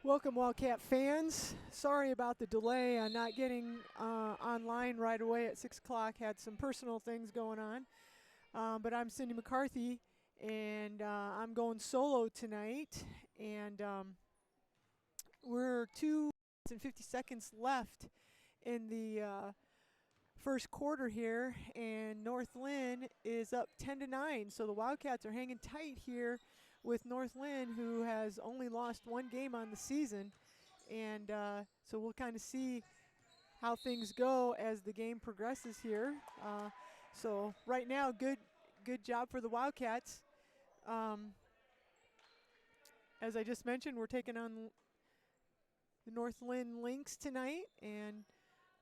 Welcome, Wildcat fans. Sorry about the delay on not getting online right away at 6 o'clock. Had some personal things going on. But I'm Cindy McCarthy, and I'm going solo tonight. And we're 2 minutes and 50 seconds left in the first quarter here, and North Linn is up 10-9. So the Wildcats are hanging tight here with North Linn, who has only lost one game on the season. And so we'll kind of see how things go as the game progresses here. So right now, good job for the Wildcats. As I just mentioned, we're taking on the North Linn Lynx tonight, and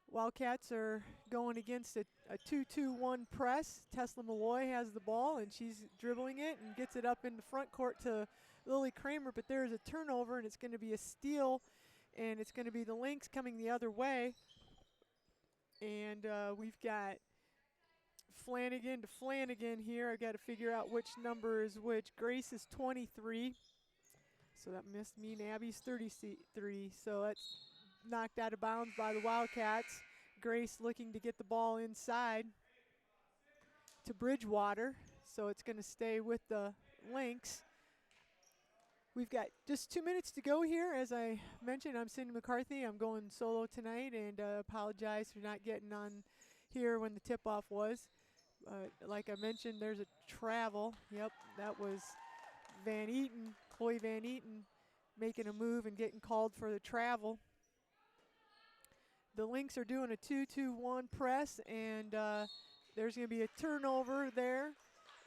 Wildcats are going against a 2-2-1 press. Tesla Malloy has the ball, and she's dribbling it and gets it up in the front court to Lily Kramer, but there's a turnover, and it's going to be a steal, and it's going to be the Lynx coming the other way. And we've got Flanagan to Flanagan here. I got to figure out which number is which. Grace is 23, so that must mean Abby's 33, so that's knocked out of bounds by the Wildcats. Grace looking to get the ball inside to Bridgewater, so it's going to stay with the Lynx. We've got just 2 minutes to go here. As I mentioned, I'm Cindy McCarthy. I'm going solo tonight, and apologize for not getting on here when the tip-off was. Like I mentioned, there's a travel. Yep, that was Van Eaton, Chloe Van Eaton, making a move and getting called for the travel. The Lynx are doing a 2-2-1 press, and there's going to be a turnover there,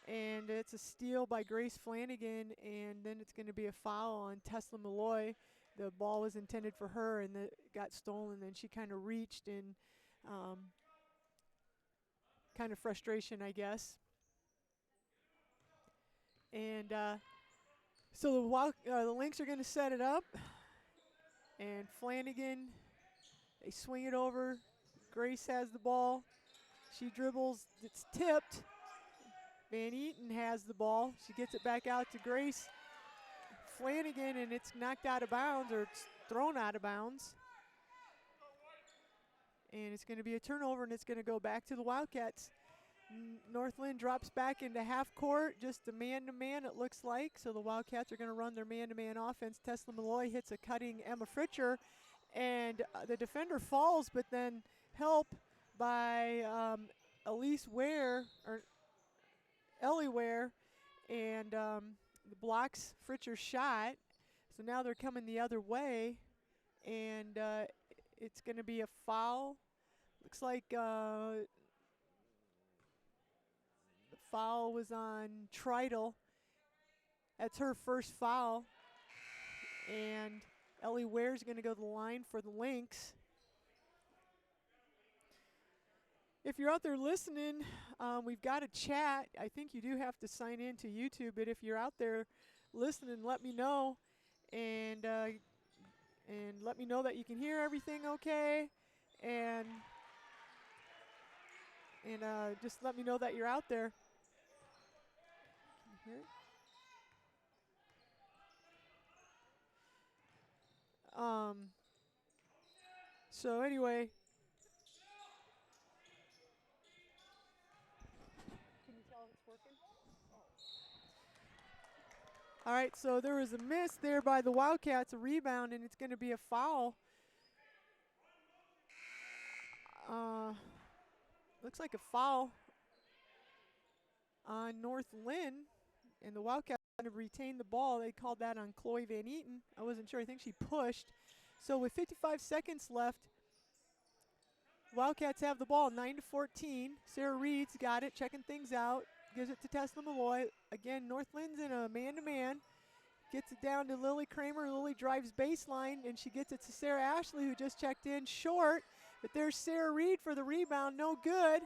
and it's a steal by Grace Flanagan, and then it's going to be a foul on Tesla Malloy. The ball was intended for her, and it got stolen, and she kind of reached in kind of frustration, I guess. And so the Lynx are going to set it up, and Flanagan, they swing it over. Grace has the ball. She dribbles. It's tipped. Van Eaton has the ball. She gets it back out to Grace Flanagan, and it's knocked out of bounds, or it's thrown out of bounds. And it's going to be a turnover, and it's going to go back to the Wildcats. North Linn drops back into half court, just a man-to-man it looks like. So the Wildcats are going to run their man-to-man offense. Tesla Malloy hits a cutting Emma Fritcher, and the defender falls, but then help by Elise Ware, or Ellie Ware, and blocks Fritcher's shot. So now they're coming the other way, and it's going to be a foul. Looks like the foul was on Trital. That's her first foul, and Ellie Ware's going to go to the line for the Lynx. If you're out there listening, we've got a chat. I think you do have to sign in to YouTube, but if you're out there listening, let me know, and let me know that you can hear everything okay, and just let me know that you're out there. Can you hear it? So anyway, can you tell if it's working? All right, so there was a miss there by the Wildcats, a rebound, and it's going to be a foul. Looks like a foul on North Linn, and the Wildcats kind of retained the ball. They called that on Chloe Van Eaton. I wasn't sure. I think she pushed. So with 55 seconds left, Wildcats have the ball, 9-14. Sarah Reed's got it, checking things out. Gives it to Tesla Malloy. Again, North Lynn's in a man-to-man. Gets it down to Lily Kramer. Lily drives baseline, and she gets it to Sarah Ashley, who just checked in short. But there's Sarah Reed for the rebound, no good.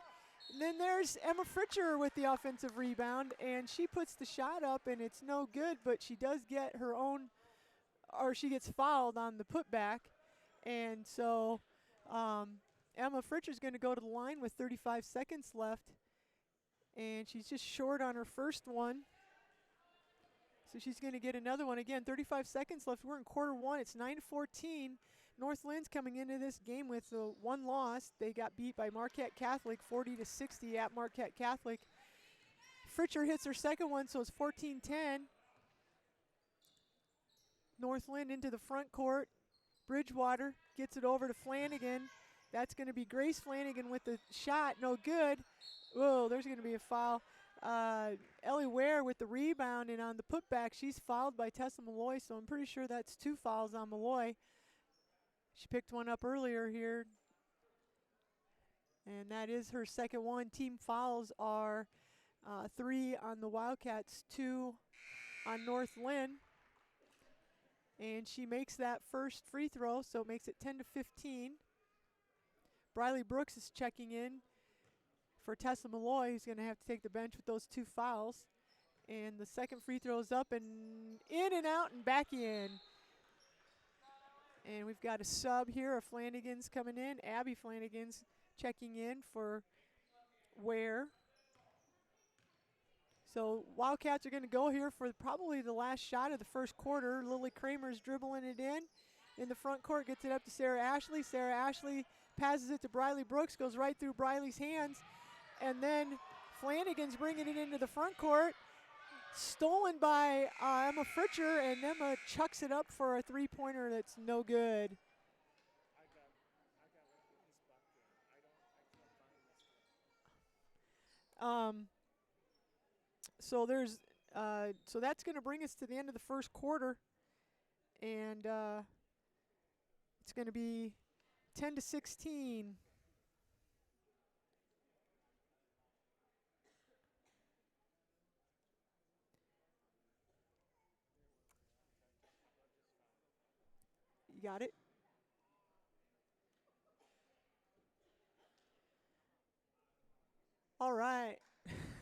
And then there's Emma Fritcher with the offensive rebound, and she puts the shot up, and it's no good, but she does get her own, or she gets fouled on the putback. And so Emma Fritcher's going to go to the line with 35 seconds left, and she's just short on her first one. So she's going to get another one. Again, 35 seconds left. We're in quarter one. It's 9-14. North Lynn's coming into this game with one loss. They got beat by Marquette Catholic 40-60 at Marquette Catholic. Fritcher hits her second one, so it's 14-10. North Lynn into the front court. Bridgewater gets it over to Flanagan. That's going to be Grace Flanagan with the shot. No good. Whoa, there's going to be a foul. Ellie Ware with the rebound, and on the putback, she's fouled by Tessa Malloy, so I'm pretty sure that's 2 fouls on Malloy. She picked one up earlier here, and that is her second one. Team fouls are 3 on the Wildcats, 2 on North Lynn. And she makes that first free throw, so it makes it 10-15. Briley Brooks is checking in for Tessa Malloy, who's going to have to take the bench with those 2 fouls. And the second free throw is up and in and out and back in. And we've got a sub here. Flanagan's coming in. Abby Flanagan's checking in for Ware. So Wildcats are going to go here for probably the last shot of the first quarter. Lily Kramer's dribbling it in the front court, gets it up to Sarah Ashley. Sarah Ashley passes it to Briley Brooks, goes right through Briley's hands. And then Flanagan's bringing it into the front court. Stolen by Emma Fritcher, and Emma chucks it up for a three-pointer that's no good. So there's so that's going to bring us to the end of the first quarter, and it's going to be 10-16. You got it? All right.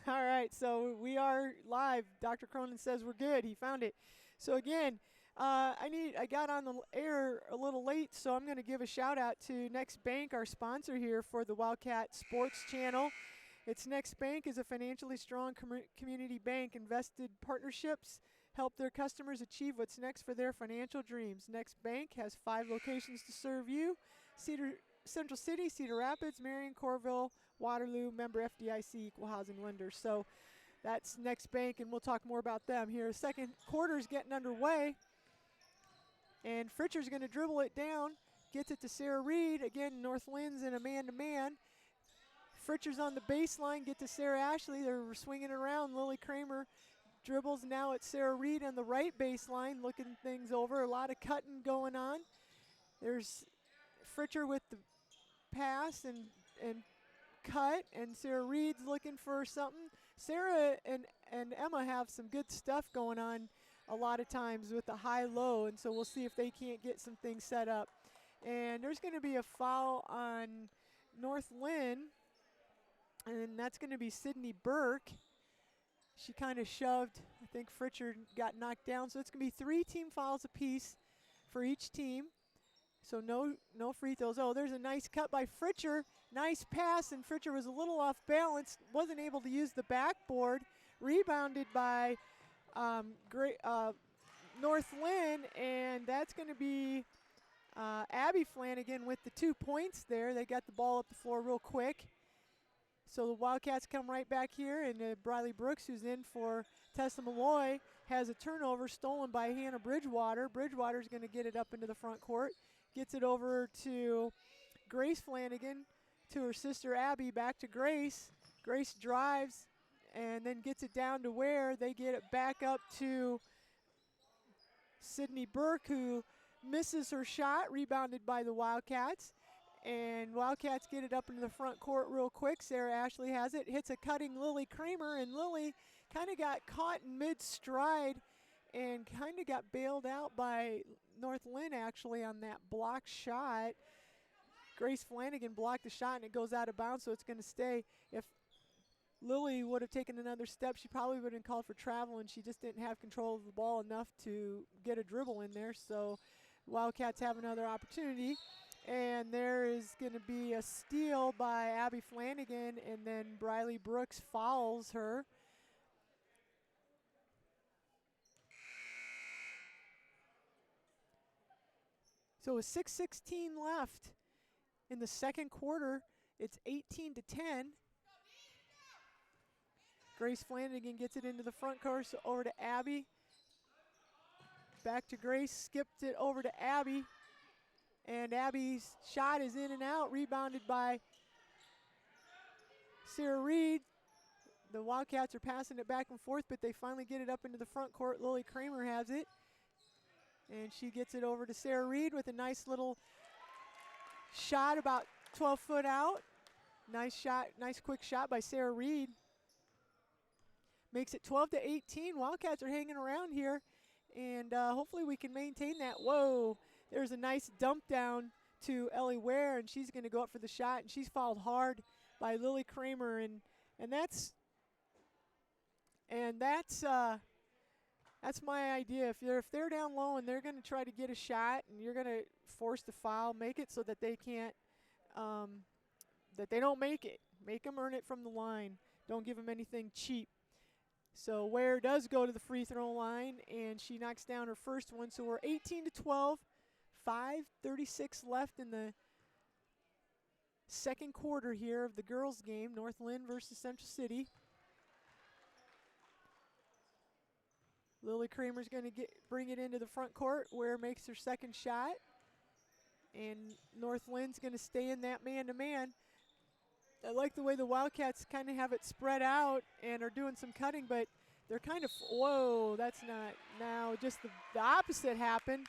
All right, so we are live. Dr. Cronin says we're good. He found it. So again, I got on the air a little late, so I'm going to give a shout out to Next Bank, our sponsor here for the Wildcat Sports Channel. It's Next Bank is a financially strong community bank. Invested partnerships help their customers achieve what's next for their financial dreams. Next Bank has 5 locations to serve you: Central City, Cedar Rapids, Marion, Corville, Waterloo, member FDIC, equal housing lender. So that's Next Bank, and we'll talk more about them here. Second quarter's getting underway, and Fritcher's going to dribble it down, gets it to Sarah Reed. Again, North Lynn's in a man-to-man. Fritcher's on the baseline, get to Sarah Ashley. They're swinging around. Lily Kramer dribbles now at Sarah Reed on the right baseline, looking things over. A lot of cutting going on. There's Fritcher with the pass and cut, and Sarah Reed's looking for something. Sarah and Emma have some good stuff going on a lot of times with the high-low, and so we'll see if they can't get some things set up. And there's going to be a foul on North Lynn, and that's going to be Sydney Burke. She kind of shoved. I think Fritcher got knocked down. So it's going to be 3 team fouls apiece for each team. So no free throws. Oh, there's a nice cut by Fritcher. Nice pass, and Fritcher was a little off balance. Wasn't able to use the backboard. Rebounded by North Lynn, and that's going to be Abby Flanagan with the 2 points there. They got the ball up the floor real quick. So the Wildcats come right back here, and Briley Brooks, who's in for Tessa Malloy, has a turnover stolen by Hannah Bridgewater. Bridgewater's going to get it up into the front court. Gets it over to Grace Flanagan, to her sister Abby, back to Grace. Grace drives and then gets it down to Ware. They get it back up to Sydney Burke, who misses her shot, rebounded by the Wildcats. And Wildcats get it up into the front court real quick. Sarah Ashley has it, hits a cutting Lily Kramer, and Lily kind of got caught in mid-stride and kind of got bailed out by North Lynn actually on that block shot. Grace Flanagan blocked the shot, and it goes out of bounds, so it's going to stay. If Lily would have taken another step, she probably would have been called for travel, and she just didn't have control of the ball enough to get a dribble in there. So Wildcats have another opportunity. And there is going to be a steal by Abby Flanagan, and then Briley Brooks fouls her. So with 6:16 left in the second quarter, it's 18-10. Grace Flanagan gets it into the front court, so over to Abby. Back to Grace, skipped it over to Abby. And Abby's shot is in and out, rebounded by Sarah Reed. The Wildcats are passing it back and forth, but they finally get it up into the front court. Lily Kramer has it. And she gets it over to Sarah Reed with a nice little shot about 12 foot out. Nice shot, nice quick shot by Sarah Reed. Makes it 12-18. Wildcats are hanging around here, and hopefully we can maintain that. Whoa, there's a nice dump down to Ellie Ware, and she's going to go up for the shot, and she's fouled hard by Lily Kramer, and that's my idea. If they're down low and they're going to try to get a shot, and you're going to force the foul, make it so that they can't, that they don't make it. Make them earn it from the line. Don't give them anything cheap. So Ware does go to the free throw line, and she knocks down her first one. So we're 18-12, 5:36 left in the second quarter here of the girls' game, North Linn versus Central City. Lily Kramer's going to bring it into the front court. Ware makes her second shot, and North Lynn's going to stay in that man-to-man. I like the way the Wildcats kind of have it spread out and are doing some cutting, but they're kind of, whoa, that's not, now just the opposite happened.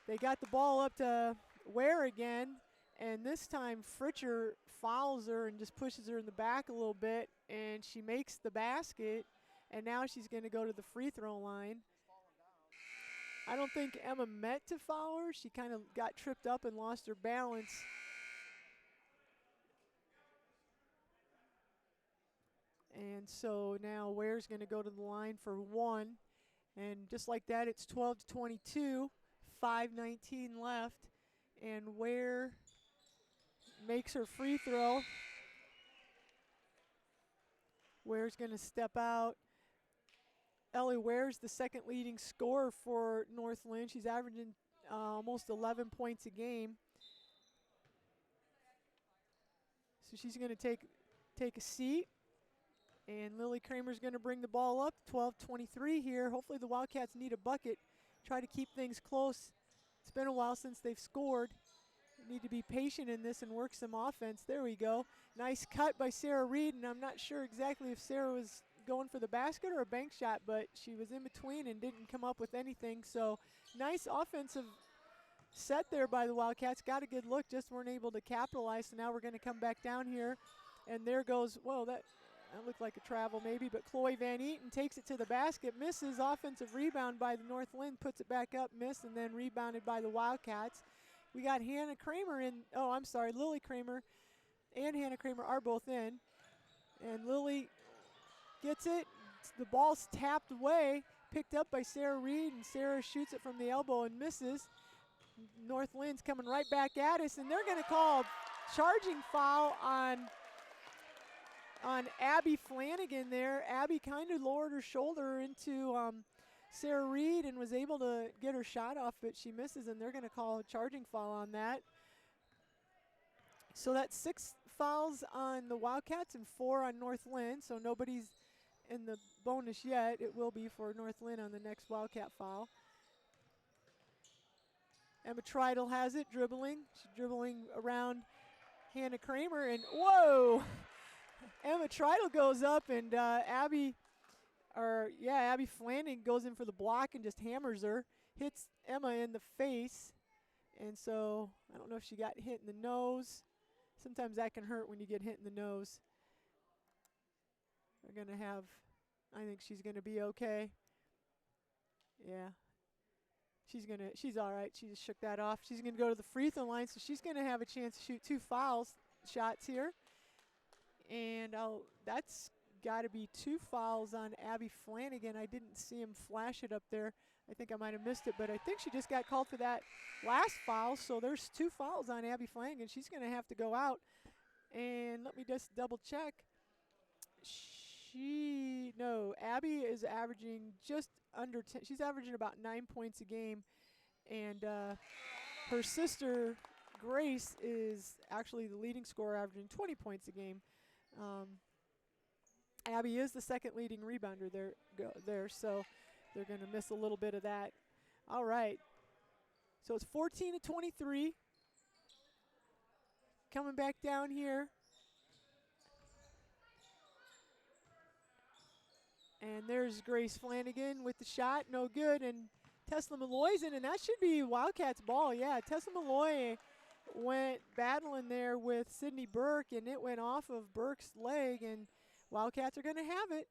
They got the ball up to Ware again, and this time Fritcher fouls her and just pushes her in the back a little bit, and she makes the basket, and now she's going to go to the free throw line. I don't think Emma meant to foul her. She kind of got tripped up and lost her balance. And so now Ware's going to go to the line for one. And just like that, it's 12-22, 5:19 left. And Ware makes her free throw. Ware's going to step out. Ellie Ware's the second leading scorer for North Linn. She's averaging almost 11 points a game. So she's going to take a seat. And Lily Kramer's going to bring the ball up, 12:23 here. Hopefully the Wildcats need a bucket, try to keep things close. It's been a while since they've scored. Need to be patient in this and work some offense. There we go. Nice cut by Sarah Reed, and I'm not sure exactly if Sarah was going for the basket or a bank shot, but she was in between and didn't come up with anything. So nice offensive set there by the Wildcats. Got a good look, just weren't able to capitalize. So now we're going to come back down here, and there goes, whoa, that looked like a travel maybe, but Chloe Van Eaton takes it to the basket, misses, offensive rebound by the North Linn, puts it back up, missed, and then rebounded by the Wildcats. We got Hannah Kramer in, Lily Kramer and Hannah Kramer are both in. And Lily gets it, the ball's tapped away, picked up by Sarah Reed, and Sarah shoots it from the elbow and misses. North Lynn's coming right back at us, and they're gonna call a charging foul on Abby Flanagan there. Abby kind of lowered her shoulder into Sarah Reed and was able to get her shot off, but she misses, and they're going to call a charging foul on that. So that's 6 fouls on the Wildcats and 4 on North Linn, so nobody's in the bonus yet. It will be for North Linn on the next Wildcat foul. Emma Treidel has it, dribbling. She's dribbling around Hannah Kramer, and whoa! Emma Treidel goes up, and Abby Flanagan goes in for the block and just hammers her, hits Emma in the face, and so I don't know if she got hit in the nose. Sometimes that can hurt when you get hit in the nose. They're going to have, I think she's going to be okay. Yeah. She's all right. She just shook that off. She's going to go to the free throw line, so she's going to have a chance to shoot 2 shots here. And that's got to be 2 fouls on Abby Flanagan. I didn't see him flash it up there. I think I might have missed it, but I think she just got called for that last foul. So there's 2 fouls on Abby Flanagan. She's going to have to go out. And let me just double check. Abby is averaging just under 10. She's averaging about 9 points a game. And her sister, Grace, is actually the leading scorer, averaging 20 points a game. Abby is the second leading rebounder there, so they're going to miss a little bit of that. All right. So it's 14-23. Coming back down here. And there's Grace Flanagan with the shot, no good, and Tesla Malloy's in, and that should be Wildcats' ball. Yeah, Tesla Malloy went battling there with Sydney Burke, and it went off of Burke's leg, and Wildcats are going to have it.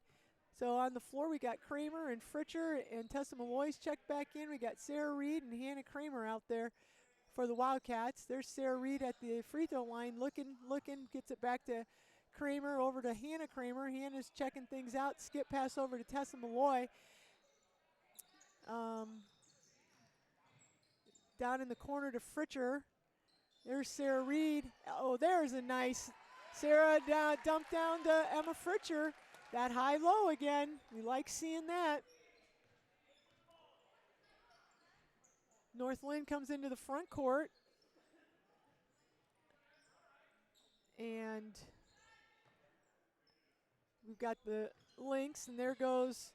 So on the floor we got Kramer and Fritcher, and Tessa Malloy's checked back in. We got Sarah Reed and Hannah Kramer out there for the Wildcats. There's Sarah Reed at the free throw line looking, gets it back to Kramer, over to Hannah Kramer. Hannah's checking things out. Skip pass over to Tessa Malloy. Down in the corner to Fritcher. There's Sarah Reed. Oh, there's a nice Sarah dumped down to Emma Fritcher. That high-low again. We like seeing that. North Linn comes into the front court. And we've got the Lynx, and there goes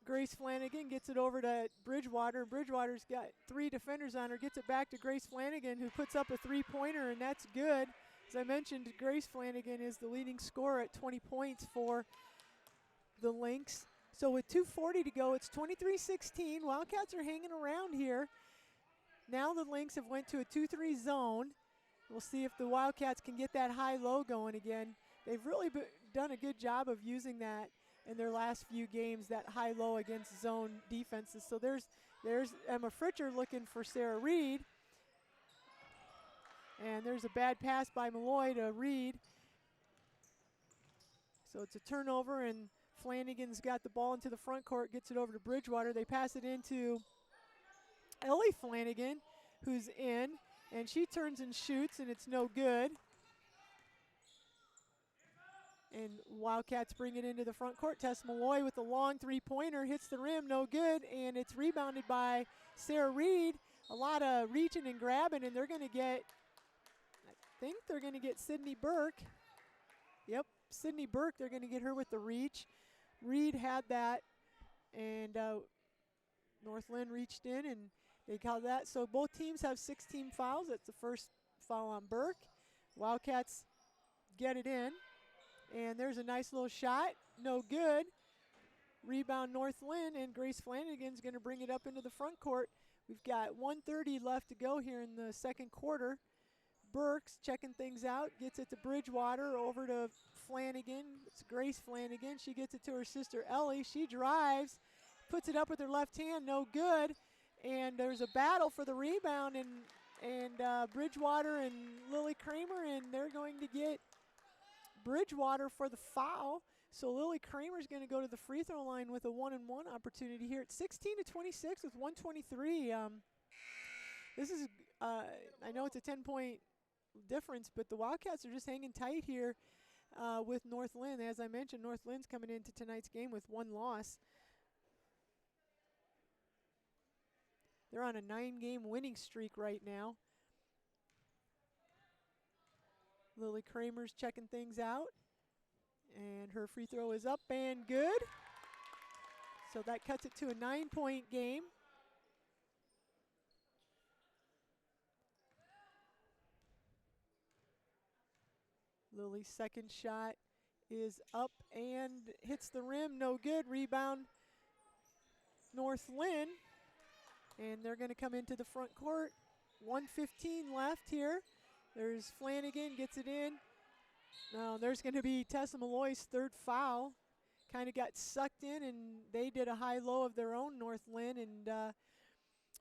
Grace Flanagan, gets it over to Bridgewater. Bridgewater's got 3 defenders on her, gets it back to Grace Flanagan, who puts up a 3-pointer, and that's good. As I mentioned, Grace Flanagan is the leading scorer at 20 points for the Lynx. So with 2:40 to go, it's 23-16. Wildcats are hanging around here. Now the Lynx have went to a 2-3 zone. We'll see if the Wildcats can get that high-low going again. They've really done a good job of using that in their last few games, that high-low against zone defenses. So there's Emma Fritcher looking for Sarah Reed. And there's a bad pass by Malloy to Reed. So it's a turnover, and Flanagan's got the ball into the front court, gets it over to Bridgewater. They pass it into Ellie Flanagan, who's in, and she turns and shoots, and it's no good. And Wildcats bring it into the front court. Tess Malloy with a long 3-pointer, hits the rim, no good, and it's rebounded by Sarah Reed. A lot of reaching and grabbing, and they're going to get, I think they're going to get Sydney Burke. Yep, Sydney Burke, they're going to get her with the reach. Reed had that, and North Linn reached in, and they called that. So both teams have 16 fouls. That's the first foul on Burke. Wildcats get it in. And there's a nice little shot, no good. Rebound North Linn, and Grace Flanagan's going to bring it up into the front court. We've got 1:30 left to go here in the second quarter. Burke's checking things out, gets it to Bridgewater, over to Flanagan. It's Grace Flanagan. She gets it to her sister Ellie. She drives, puts it up with her left hand, no good. And there's a battle for the rebound, and Bridgewater and Lily Kramer, and they're going to get Bridgewater for the foul. So Lily Kramer's going to go to the free throw line with a 1-and-1 opportunity here. It's 16-26 with 1:23. This is, I know it's a 10-point difference, but the Wildcats are just hanging tight here with North Linn. As I mentioned, North Lynn's coming into tonight's game with 1 loss. They're on a 9-game winning streak right now. Lily Kramer's checking things out, and her free throw is up and good. So that cuts it to a 9-point game. Lily's second shot is up and hits the rim, no good. Rebound North Linn, and they're going to come into the front court. 1:15 left here. There's Flanagan, gets it in. Now there's going to be Tessa Malloy's 3rd foul. Kind of got sucked in, and they did a high-low of their own, North Linn, and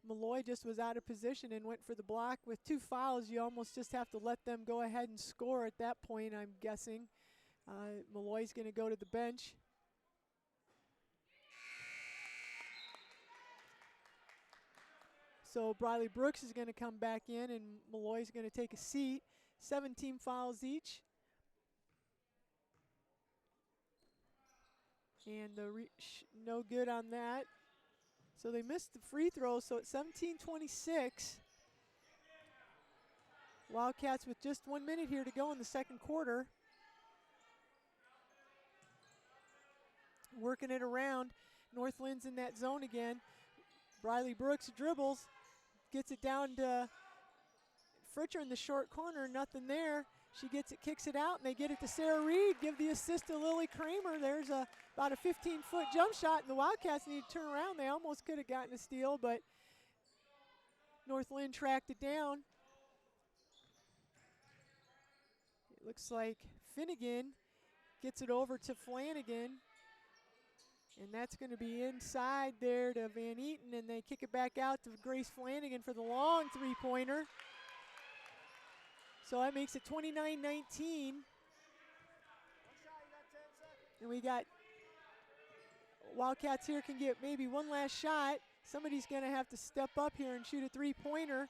Malloy just was out of position and went for the block. With 2 fouls, you almost just have to let them go ahead and score at that point, I'm guessing. Malloy's going to go to the bench. So Briley Brooks is going to come back in, and Malloy's going to take a seat. 17 fouls each. And no good on that. So they missed the free throw, so it's 17-26. Wildcats with just 1 minute here to go in the second quarter. Working it around. North Lynn's in that zone again. Briley Brooks dribbles, gets it down to Fritcher in the short corner, nothing there. She gets it, kicks it out, and they get it to Sarah Reed. Give the assist to Lily Kramer. There's about a 15-foot jump shot, and the Wildcats need to turn around. They almost could have gotten a steal, but North Lynn tracked it down. It looks like Finnegan gets it over to Flanagan, and that's going to be inside there to Van Eaton, and they kick it back out to Grace Flanagan for the long three-pointer. So that makes it 29-19. And we got Wildcats here can get maybe one last shot. Somebody's going to have to step up here and shoot a three-pointer.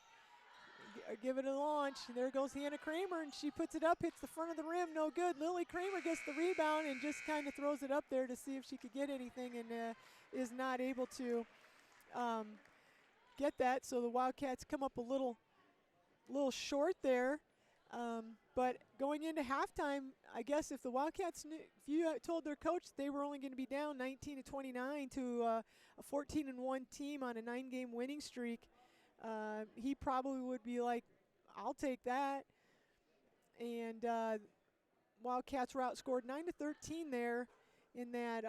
Give it a launch. There goes Hannah Kramer, and she puts it up, hits the front of the rim, no good. Lily Kramer gets the rebound and just kind of throws it up there to see if she could get anything, and is not able to get that. So the Wildcats come up a little short there. But going into halftime, I guess if the Wildcats knew, if you told their coach they were only going to be down 19-29 to a 14-1 team on a 9-game winning streak, he probably would be like, I'll take that. And Wildcats were outscored 9-13 there in that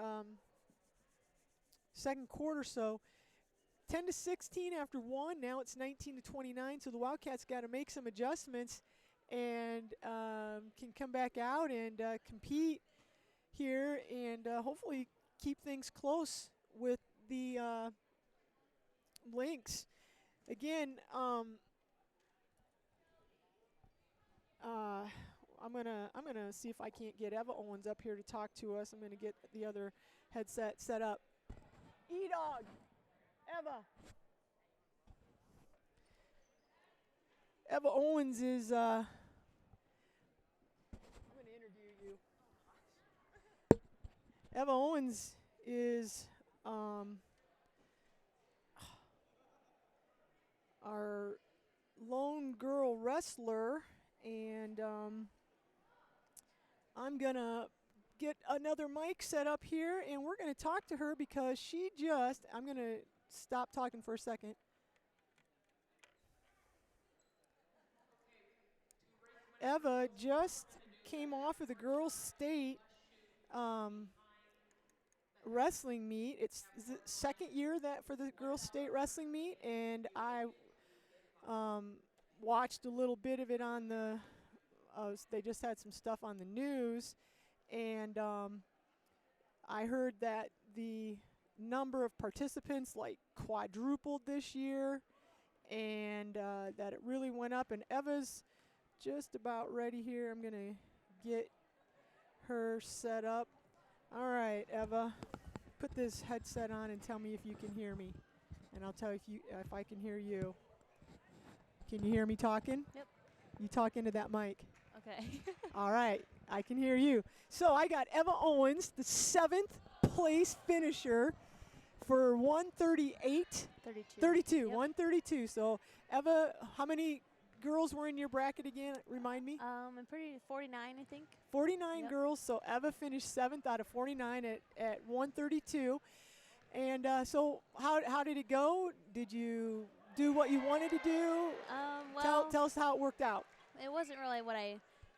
second quarter. So 10-16 after one. Now it's 19-29. So the Wildcats got to make some adjustments and can come back out and compete here and hopefully keep things close with the Lynx. Again, I'm gonna see if I can't get Eva Owens up here to talk to us. I'm gonna get the other headset set up. E-Dog, Eva. Eva Owens is, I'm going to interview you. Eva Owens is our lone girl wrestler, and I'm going to get another mic set up here, and we're going to talk to her because I'm going to stop talking for a second. Eva just came off of the girls' state wrestling meet. It's the second year that for the girls' state wrestling meet, and I watched a little bit of it on the. They just had some stuff on the news, and I heard that the number of participants like quadrupled this year, and that it really went up. And Eva's just about ready here. I'm going to get her set up. All right, Eva, put this headset on and tell me if you can hear me, and I'll tell you if I can hear you. Can you hear me talking? Yep. You talk into that mic. Okay. All right, I can hear you. So I got Eva Owens, the 7th place finisher for 138. 32, Yep. 132. So Eva, how many girls were in your bracket again? Remind me. I'm 49, I think. 49 Yep. girls. So Eva finished 7th out of 49 at 132. And so how did it go? Did you do what you wanted to do? Well, Tell us how it worked out. it wasn't really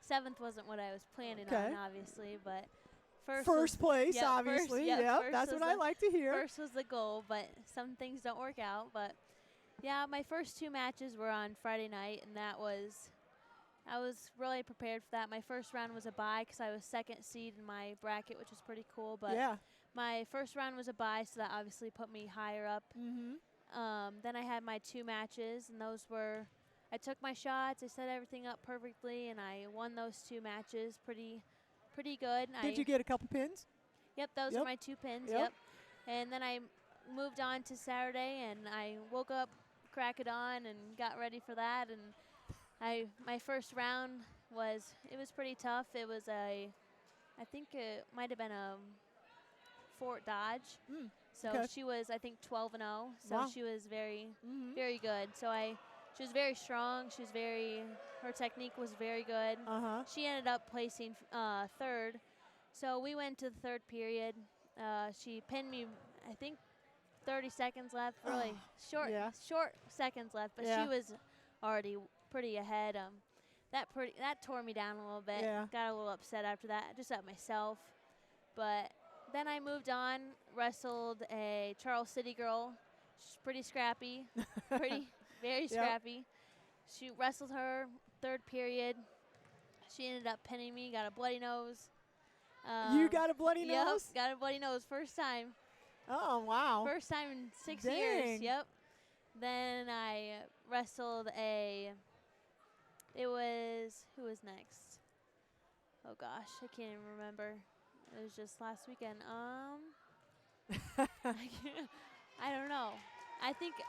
7th wasn't what I was planning Okay. on, obviously, but First place, yep, obviously. First, Yep, first that's was what I like to hear. First was the goal, but some things don't work out. But yeah, my first 2 matches were on Friday night, and I was really prepared for that. My first round was a bye because I was 2nd seed in my bracket, which was pretty cool. But yeah. my first round was a bye, so that obviously put me higher up. Mm-hmm. Then I had my 2 matches, and those were, I took my shots, I set everything up perfectly, and I won those 2 matches pretty good. Did you get a couple pins? Yep, those Yep. were my 2 pins. Yep. Yep. And then I moved on to Saturday, and I woke up, crack it on, and got ready for that. And my first round was pretty tough. It was I think it might have been a Fort Dodge. So okay. she was, I think, 12-0. So Wow. she was very Mm-hmm. very good. So I She was very strong. Her technique was very good. She ended up placing third. So we went to the third period. She pinned me, I think, 30 seconds left. Really short seconds left, but she was already pretty ahead. That tore me down a little bit. Got a little upset after that, just at myself. But then I moved on, wrestled a Charles City girl. She's pretty scrappy, very scrappy. She wrestled her third period. She ended up pinning me, got a bloody nose. You got a bloody nose? Yep, got a bloody nose, first time. Oh, wow. First time in 6 years, yep. Then I wrestled who was next? Oh gosh, I can't even remember. It was just last weekend. I don't know.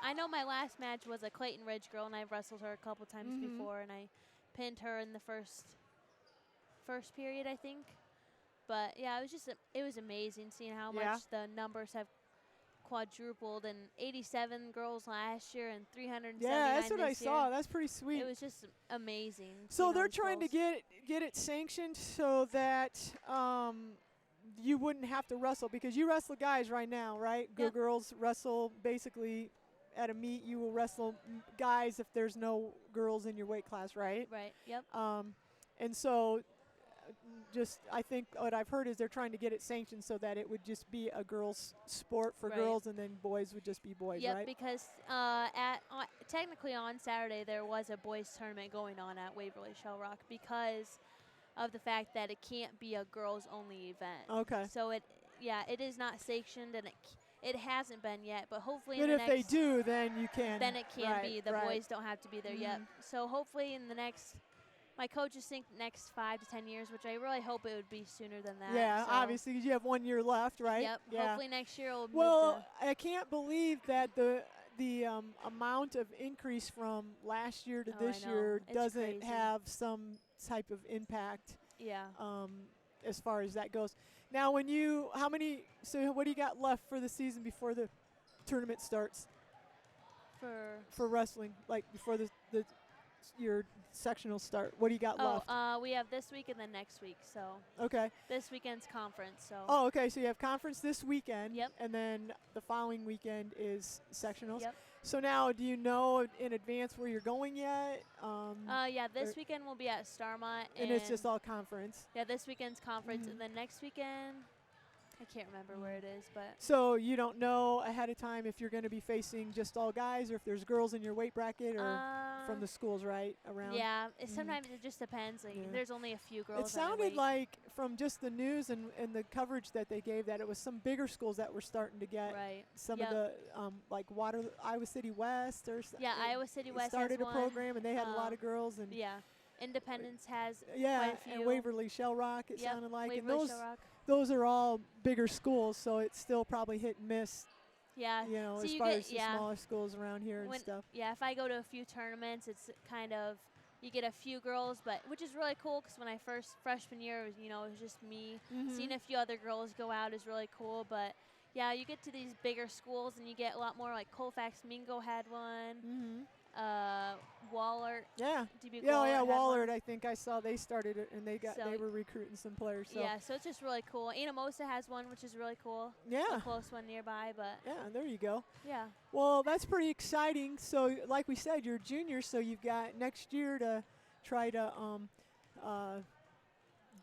I know my last match was a Clayton Ridge girl, and I've wrestled her a couple times before, and I pinned her in the first period, I think. But yeah, it was amazing seeing how much the numbers have quadrupled, and 87 girls last year and 379 that's what I this year. saw. That's pretty sweet. It was just amazing. So they're trying to get it sanctioned so that you wouldn't have to wrestle, because you wrestle guys right now, right? Good girls wrestle basically at a meet. You will wrestle guys if there's no girls in your weight class, right? Right. Yep. And so I think what I've heard is they're trying to get it sanctioned so that it would just be a girls' sport for girls, and then boys would just be boys, right? Yep, because technically on Saturday there was a boys' tournament going on at Waverly Shell Rock because of the fact that it can't be a girls-only event. Okay. So it is not sanctioned, and it hasn't been yet, but hopefully but if they do, then you can. Then it can be. The boys don't have to be there yet. So hopefully in the next, my coaches think next 5 to 10 years, which I really hope it would be sooner than that. Yeah, so obviously, because you have 1 year left, right? Yep. Yeah. Hopefully next year will Well, I can't believe that the amount of increase from last year to this year doesn't have some type of impact. Yeah. As far as that goes. Now, what do you got left for the season before the tournament starts? For wrestling, like before your sectional start, what do you got left? We have this week and then next week. So okay. This weekend's conference. So. Oh, okay. So you have conference this weekend. Yep. And then the following weekend is sectionals. Yep. So now, do you know in advance where you're going yet? This weekend we'll be at Starmont. And it's just all conference. Yeah, this weekend's conference, and then next weekend, I can't remember where it is, but. So you don't know ahead of time if you're going to be facing just all guys, or if there's girls in your weight bracket, or from the schools right around. Yeah, sometimes it just depends. Like there's only a few girls. It sounded like from just the news and the coverage that they gave that it was some bigger schools that were starting to get some of the like Iowa City West or Iowa City West started has a program, and they had a lot of girls, and Independence has quite a few. And Waverly Shell Rock it sounded like, Waverly and Shell Rock. those are all bigger schools, so it's still probably hit and miss. Yeah. You know, so as far as the smaller schools around here and stuff. Yeah, if I go to a few tournaments, it's kind of, you get a few girls, which is really cool, because when I freshman year, it was just me. Seeing a few other girls go out is really cool, but yeah, you get to these bigger schools and you get a lot more, like Colfax Mingo had one. Wahlert. Wahlert. I think I saw they started it, and they were recruiting some players. So. Yeah, so it's just really cool. Anamosa has one, which is really cool. Yeah. A close one nearby, but. Yeah, there you go. Yeah. Well, that's pretty exciting. So, like we said, you're junior, so you've got next year to try to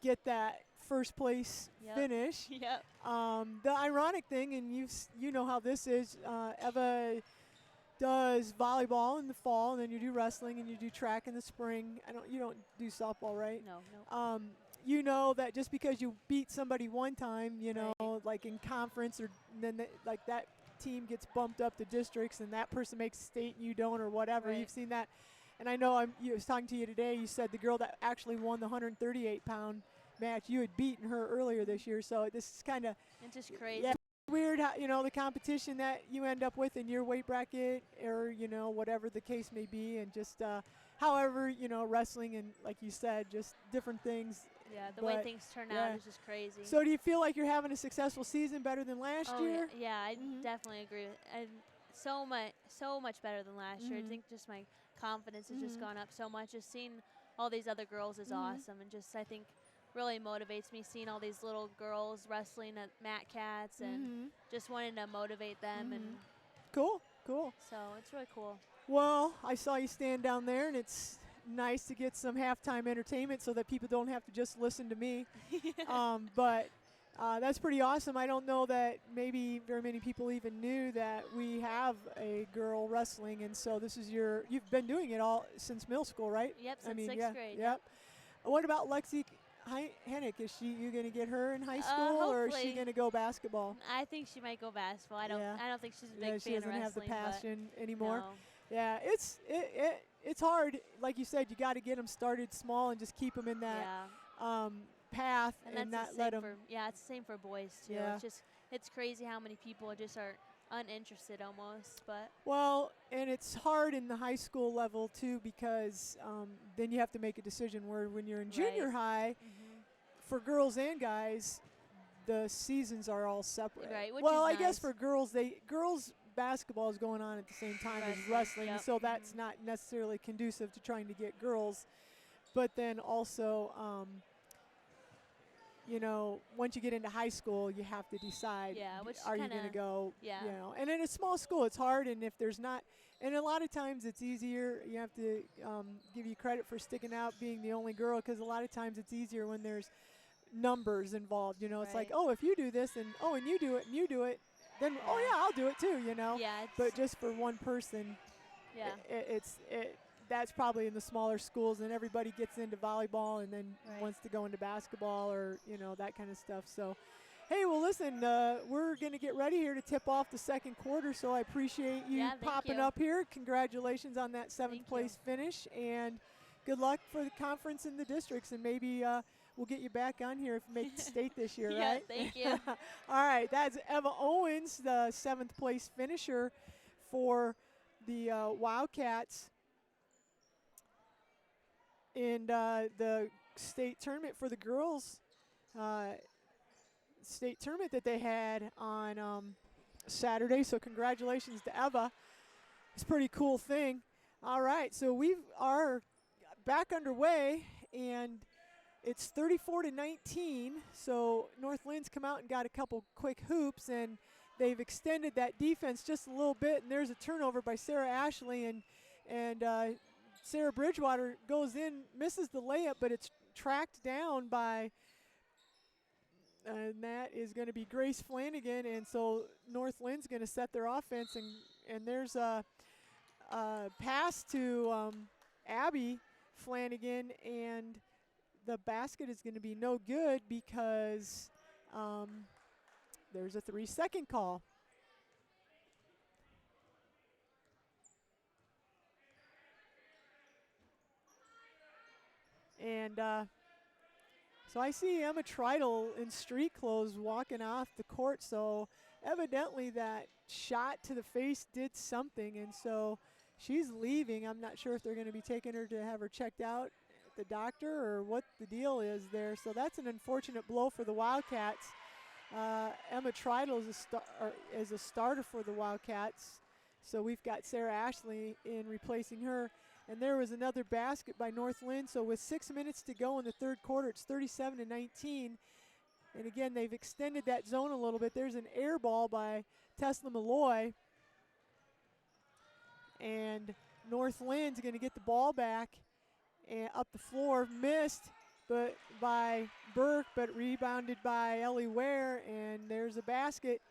get that first place finish. Yep. The ironic thing, and you know how this is, Eva does volleyball in the fall, and then you do wrestling, and you do track in the spring. You don't do softball, right? No. You know that just because you beat somebody one time, like in conference, or then that team gets bumped up to districts, and that person makes state and you don't, or whatever. You've seen that. And I know I was talking to you today. You said the girl that actually won the 138-pound match, you had beaten her earlier this year. So this is kind of it's just crazy. Yeah, weird how the competition that you end up with in your weight bracket, or whatever the case may be, and just however wrestling, and like you said, just different things. Yeah, the way things turn out is just crazy. So do you feel like you're having a successful season, better than last year? Yeah, I definitely agree. And so much better than last year. I think just my confidence has just gone up so much. Just seeing all these other girls is awesome, and just I think really motivates me seeing all these little girls wrestling at Mat Cats and just wanting to motivate them. And Cool. so it's really cool. Well, I saw you stand down there, and it's nice to get some halftime entertainment so that people don't have to just listen to me. But that's pretty awesome. I don't know that maybe very many people even knew that we have a girl wrestling, and so this is you've been doing it all since middle school, right? Yep, since I mean, 6th grade. Yep. What about Lexi Hennick? Is you going to get her in high school, or is she going to go basketball? I think she might go basketball. I don't think she's a big fan of wrestling. She doesn't have the passion anymore. No. Yeah, it's hard. Like you said, you got to get them started small and just keep them in that path and not let them. Yeah, it's the same for boys too. Yeah. It's crazy how many people just are uninterested almost. But well, and it's hard in the high school level too, because then you have to make a decision. Where when you're in junior high, for girls and guys, the seasons are all separate. Right. Which well, is I guess for girls, basketball is going on at the same time as wrestling, so that's not necessarily conducive to trying to get girls. But then also, once you get into high school, you have to decide, are you going to go, and in a small school, it's hard, and if there's not, and a lot of times it's easier, you have to give you credit for sticking out being the only girl, because a lot of times it's easier when there's numbers involved, it's like, oh, if you do this, and you do it, and you do it, then I'll do it too, Yeah. But just for one person, that's probably in the smaller schools, and everybody gets into volleyball and then wants to go into basketball or that kind of stuff. So, hey, well, listen, we're going to get ready here to tip off the second quarter. So I appreciate you popping up here. Congratulations on that seventh place finish, and good luck for the conference and the districts, and maybe. We'll get you back on here if you make the state this year, right? Thank you. All right, that's Eva Owens, the 7th place finisher for the Wildcats in the state tournament for the girls. State tournament that they had on Saturday. So congratulations to Eva. It's a pretty cool thing. All right, so we are back underway, and it's 34-19, so North Lynn's come out and got a couple quick hoops, and they've extended that defense just a little bit, and there's a turnover by Sarah Ashley, and Sarah Bridgewater goes in, misses the layup, but it's tracked down by, and that is going to be Grace Flanagan, and so North Lynn's going to set their offense, and there's a pass to Abby Flanagan, and the basket is going to be no good because there's a 3-second call. And so I see Emma Treidel in street clothes walking off the court, so evidently that shot to the face did something, and so she's leaving. I'm not sure if they're going to be taking her to have her checked out the doctor or what the deal is there. So that's an unfortunate blow for the Wildcats. Emma Treidel is a starter for the Wildcats. So we've got Sarah Ashley in replacing her. And there was another basket by North Lynn. So with 6 minutes to go in the third quarter, it's 37-19. And again, they've extended that zone a little bit. There's an air ball by Tesla Malloy. And North Lynn's going to get the ball back. And up the floor, missed but by Burke, but rebounded by Ellie Ware, and there's a basket.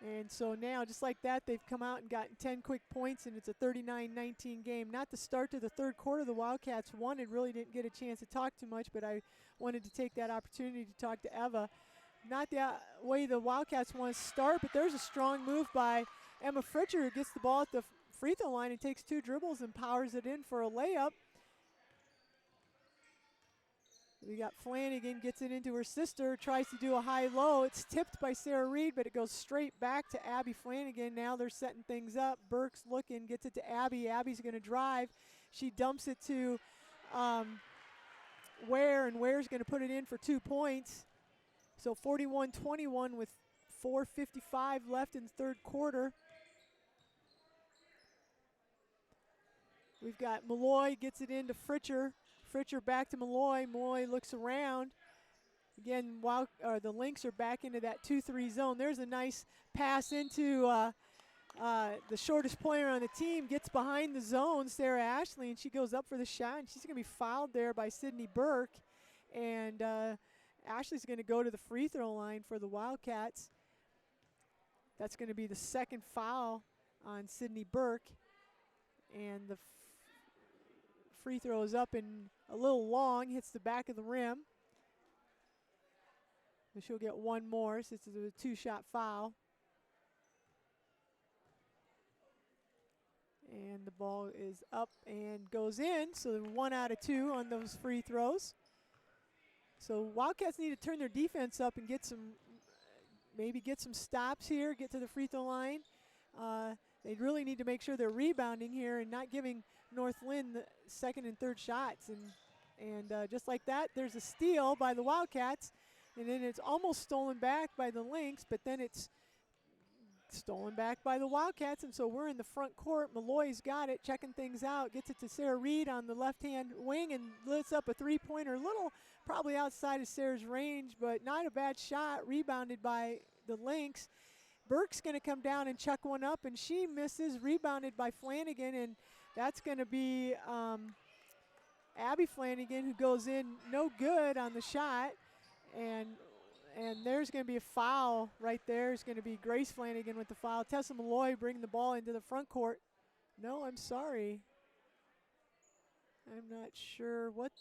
And so now, just like that, they've come out and gotten 10 quick points, and it's a 39-19 game. Not the start to the third quarter. The Wildcats won and really didn't get a chance to talk too much, but I wanted to take that opportunity to talk to Eva. Not the way the Wildcats want to start, but there's a strong move by Emma Fritcher, who gets the ball at the free throw line and takes 2 dribbles and powers it in for a layup. We got Flanagan, gets it into her sister, tries to do a high-low. It's tipped by Sarah Reed, but it goes straight back to Abby Flanagan. Now they're setting things up. Burke's looking, gets it to Abby. Abby's going to drive. She dumps it to Ware, and Ware's going to put it in for 2 points. So 41-21 with 4:55 left in the third quarter. We've got Malloy gets it into Fritcher. Fritcher back to Malloy. Malloy looks around. Again, the Lynx are back into that 2-3 zone. There's a nice pass into the shortest player on the team. Gets behind the zone, Sarah Ashley, and she goes up for the shot, and she's going to be fouled there by Sydney Burke. And Ashley's going to go to the free throw line for the Wildcats. That's going to be the second foul on Sydney Burke. And the free throw is up and a little long, hits the back of the rim. And she'll get one more since it's a two-shot foul. And the ball is up and goes in, so 1 out of 2 on those free throws. So Wildcats need to turn their defense up and maybe get some stops here, get to the free throw line. They really need to make sure they're rebounding here and not giving North Linn the second and third shots. And just like that, there's a steal by the Wildcats. And then it's almost stolen back by the Lynx, but then it's stolen back by the Wildcats. And so we're in the front court. Malloy's got it, checking things out, gets it to Sarah Reed on the left-hand wing and lifts up a three-pointer. Little probably outside of Sarah's range, but not a bad shot, rebounded by the Lynx. Burke's going to come down and chuck one up, and she misses, rebounded by Flanagan, and that's going to be Abby Flanagan, who goes in no good on the shot. And there's going to be a foul right there. It's going to be Grace Flanagan with the foul. Tessa Malloy bringing the ball into the front court. No, I'm sorry. I'm not sure what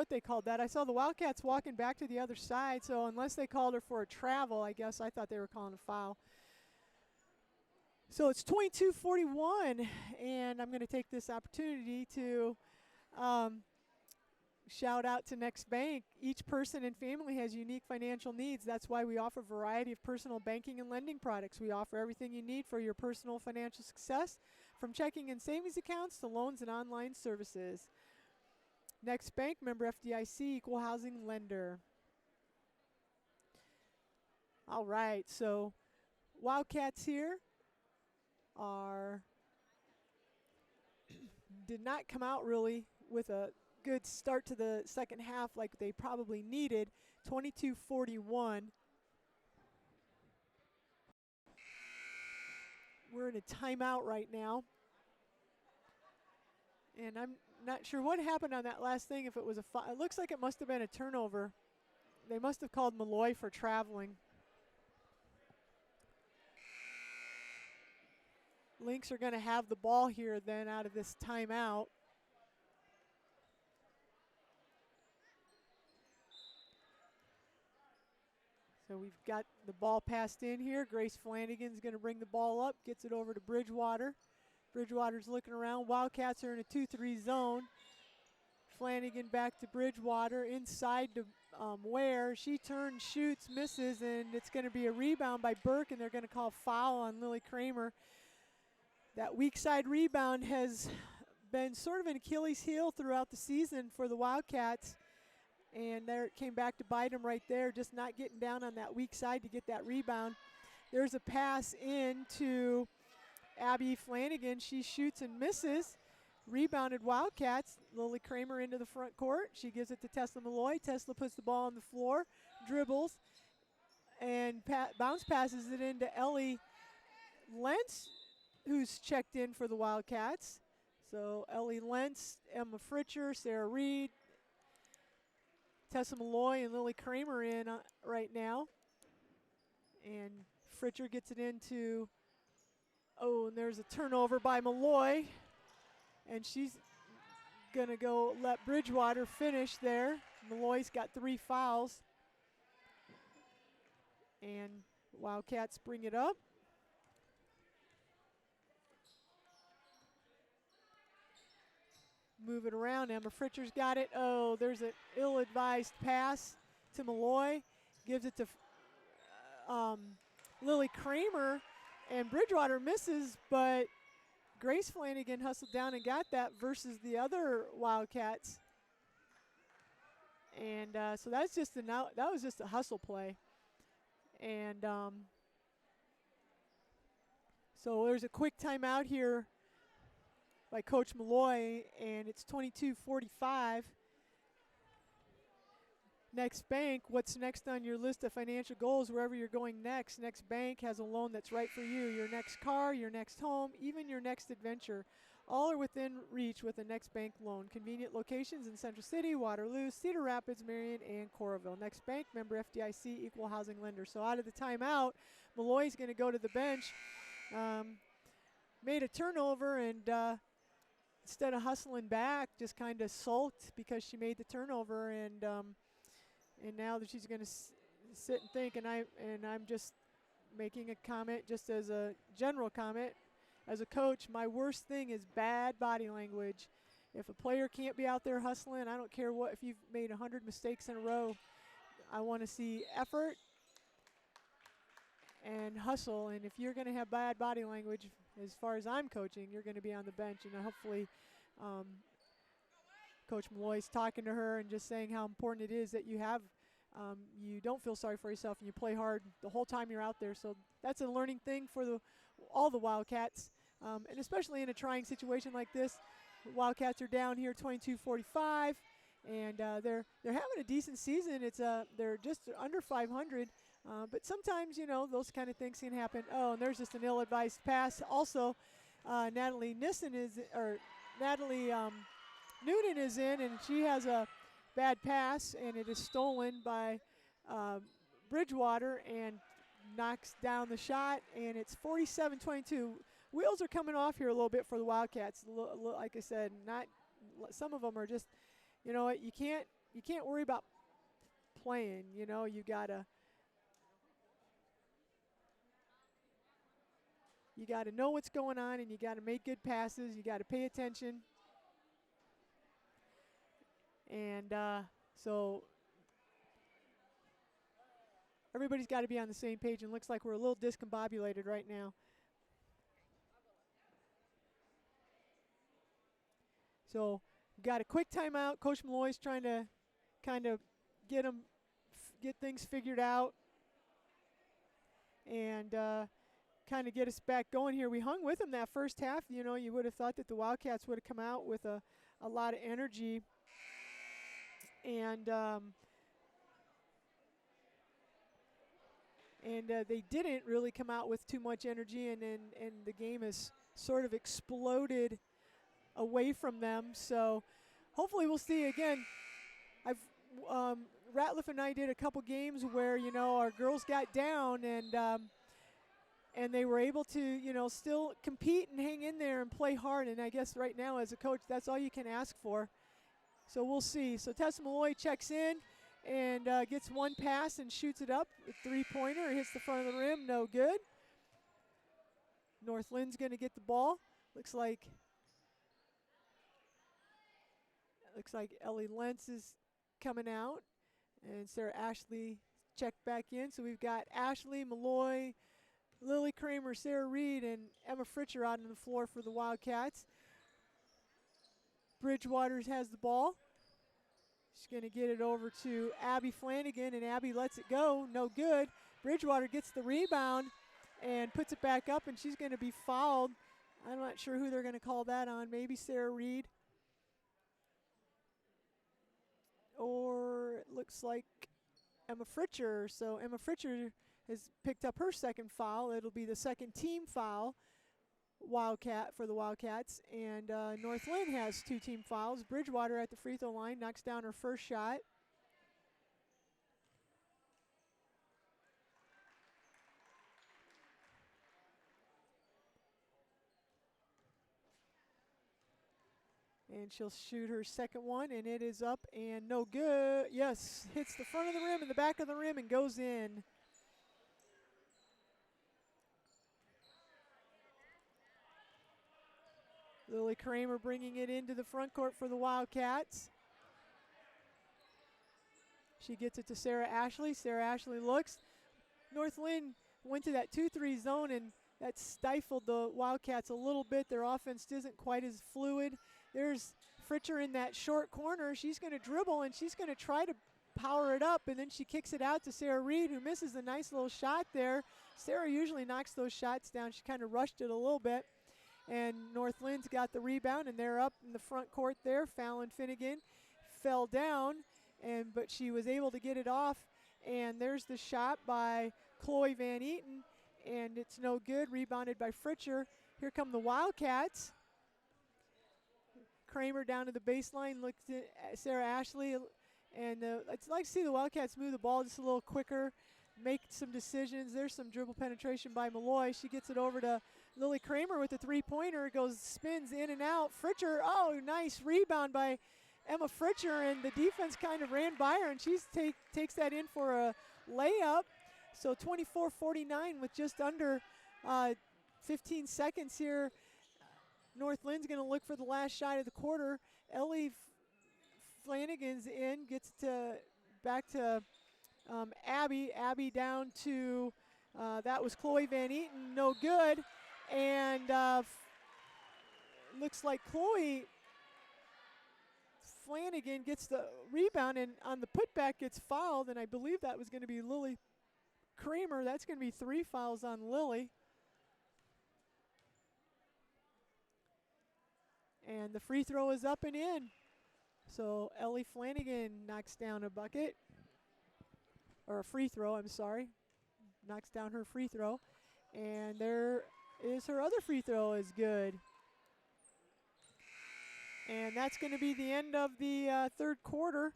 they called that. I saw the Wildcats walking back to the other side, so unless they called her for a travel, I guess I thought they were calling a foul. So it's 22-41, and I'm going to take this opportunity to shout out to Next Bank. Each person and family has unique financial needs. That's why we offer a variety of personal banking and lending products. We offer everything you need for your personal financial success, from checking and savings accounts to loans and online services. Next Bank, member FDIC, equal housing lender. All right, so Wildcats here did not come out really with a good start to the second half like they probably needed. 22-41. We're in a timeout right now. And I'm not sure what happened on that last thing, if it was it looks like it must have been a turnover. They must have called Malloy for traveling. Lynx are going to have the ball here then out of this timeout. So we've got the ball passed in here. Grace Flanagan's going to bring the ball up, gets it over to Bridgewater. Bridgewater's looking around. Wildcats are in a 2-3 zone. Flanagan back to Bridgewater, inside to Ware. She turns, shoots, misses, and it's going to be a rebound by Burke, and they're going to call foul on Lily Kramer. That weak side rebound has been sort of an Achilles heel throughout the season for the Wildcats. And there it came back to bite them right there, just not getting down on that weak side to get that rebound. There's a pass into Abby Flanagan. She shoots and misses. Rebounded Wildcats. Lily Kramer into the front court. She gives it to Tesla Malloy. Tesla puts the ball on the floor, dribbles, and bounce passes it into Ellie Lentz, who's checked in for the Wildcats. So Ellie Lentz, Emma Fritcher, Sarah Reed, Tessa Malloy, and Lily Kramer in right now. And Fritcher gets it into, and there's a turnover by Malloy. And she's going to go let Bridgewater finish there. Malloy's got 3 fouls. And Wildcats bring it up. Move it around. Emma Fritcher's got it. Oh, there's an ill-advised pass to Malloy. Gives it to Lily Kramer. And Bridgewater misses, but Grace Flanagan hustled down and got that versus the other Wildcats. And so that's just that was just a hustle play. And so there's a quick timeout here by Coach Malloy, and it's 22-45. Next Bank, what's next on your list of financial goals wherever you're going next? Next Bank has a loan that's right for you. Your next car, your next home, even your next adventure. All are within reach with a Next Bank loan. Convenient locations in Central City, Waterloo, Cedar Rapids, Marion, and Coralville. Next Bank, member FDIC, equal housing lender. So out of the timeout, Malloy's going to go to the bench. Made a turnover and instead of hustling back, just kind of sulked because she made the turnover, and now that she's going to sit and think, and I'm just making a comment, just as a general comment. As a coach, my worst thing is bad body language. If a player can't be out there hustling, I don't care what, if you've made 100 mistakes in a row, I want to see effort and hustle. And if you're going to have bad body language, as far as I'm coaching, you're going to be on the bench. And hopefully Coach Malloy's talking to her and just saying how important it is that you have, you don't feel sorry for yourself and you play hard the whole time you're out there. So that's a learning thing for all the Wildcats, and especially in a trying situation like this. The Wildcats are down here 22-45, and they're having a decent season. It's they're just under 500, but sometimes, you know, those kind of things can happen. Oh, and there's just an ill-advised pass. Also, Natalie Noonan is in, and she has a bad pass, and it is stolen by Bridgewater and knocks down the shot, and it's 47-22. Wheels are coming off here a little bit for the Wildcats. Like I said, not some of them are just, you know what, you can't worry about playing. You know, you gotta know what's going on, and you gotta make good passes. You gotta pay attention, and so everybody's got to be on the same page, and looks like we're a little discombobulated right now. So got a quick timeout. Coach Malloy's trying to kind of get things figured out and kind of get us back going here. We hung with them that first half. You know, you would have thought that the Wildcats would have come out with a lot of energy, and they didn't really come out with too much energy, and the game has sort of exploded away from them. So hopefully we'll see again. Ratliff and I did a couple games where, you know, our girls got down and they were able to, you know, still compete and hang in there and play hard. And I guess right now as a coach, that's all you can ask for. So we'll see. So Tessa Malloy checks in and gets one pass and shoots it up. A three-pointer, hits the front of the rim, no good. North Lynn's going to get the ball. Looks like Ellie Lentz is coming out, and Sarah Ashley checked back in. So we've got Ashley, Malloy, Lily Kramer, Sarah Reed, and Emma Fritcher out on the floor for the Wildcats. Bridgewaters has the ball. She's going to get it over to Abby Flanagan, and Abby lets it go. No good. Bridgewater gets the rebound and puts it back up, and she's going to be fouled. I'm not sure who they're going to call that on. Maybe Sarah Reed. Or it looks like Emma Fritcher. So Emma Fritcher has picked up her second foul. It'll be the second team foul for the Wildcats. And North Lynn has two team fouls. Bridgewater at the free throw line knocks down her first shot. And she'll shoot her second one, and it is up and no good. Yes, hits the front of the rim and the back of the rim and goes in. Lily Kramer bringing it into the front court for the Wildcats. She gets it to Sarah Ashley. Sarah Ashley looks. North Lynn went to that 2-3 zone, and that stifled the Wildcats a little bit. Their offense isn't quite as fluid. There's Fritcher in that short corner. She's going to dribble, and she's going to try to power it up, and then she kicks it out to Sarah Reed, who misses a nice little shot there. Sarah usually knocks those shots down. She kind of rushed it a little bit. and North Lynn's got the rebound, and they're up in the front court there. Fallon Finnegan fell down, but she was able to get it off, and there's the shot by Chloe Van Eaton, and it's no good, rebounded by Fritcher. Here come the Wildcats. Kramer down to the baseline, looks at Sarah Ashley, and I'd like to see the Wildcats move the ball just a little quicker, make some decisions. There's some dribble penetration by Malloy. She gets it over to Lily Kramer with the three-pointer. It goes, spins in and out. Fritcher, oh, nice rebound by Emma Fritcher, and the defense kind of ran by her, and she takes that in for a layup. So 24-49 with just under 15 seconds here. North Lynn's going to look for the last shot of the quarter. Ellie Flanagan's in, gets back to Abby. Abby down to, that was Chloe Van Eaton, no good. And looks like Chloe Flanagan gets the rebound, and on the putback gets fouled, and I believe that was going to be Lily Kramer. That's going to be 3 fouls on Lily. And the free throw is up and in. So Ellie Flanagan knocks down a bucket, or a free throw, I'm sorry. Knocks down her free throw. And there is her other free throw is good. And that's going to be the end of the third quarter.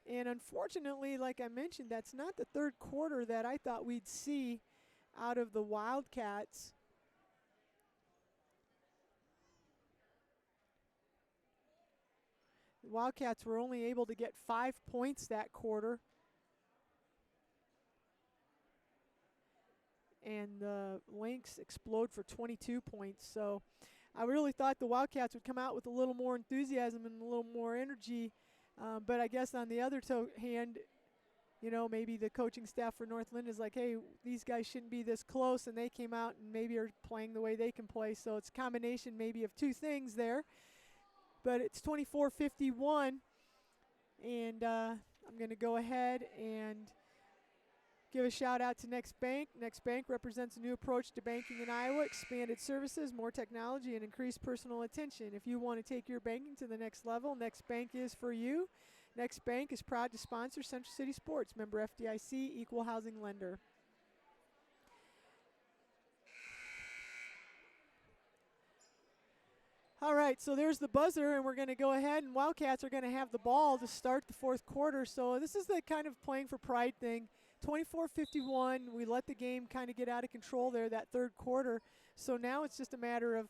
And unfortunately, like I mentioned, that's not the third quarter that I thought we'd see out of the Wildcats. The Wildcats were only able to get 5 points that quarter. And the Lynx explode for 22 points. So I really thought the Wildcats would come out with a little more enthusiasm and a little more energy. But I guess on the other hand, you know, maybe the coaching staff for North Lynn is like, hey, these guys shouldn't be this close, and they came out and maybe are playing the way they can play. So it's a combination maybe of two things there. But it's 24-51, and I'm going to go ahead and give a shout out to Next Bank. Next Bank represents a new approach to banking in Iowa, expanded services, more technology, and increased personal attention. If you want to take your banking to the next level, Next Bank is for you. Next Bank is proud to sponsor Central City Sports, member FDIC, equal housing lender. All right, so there's the buzzer, and we're going to go ahead, and Wildcats are going to have the ball to start the fourth quarter. So this is the kind of playing for pride thing. 24-51, we let the game kind of get out of control there that third quarter. So now it's just a matter of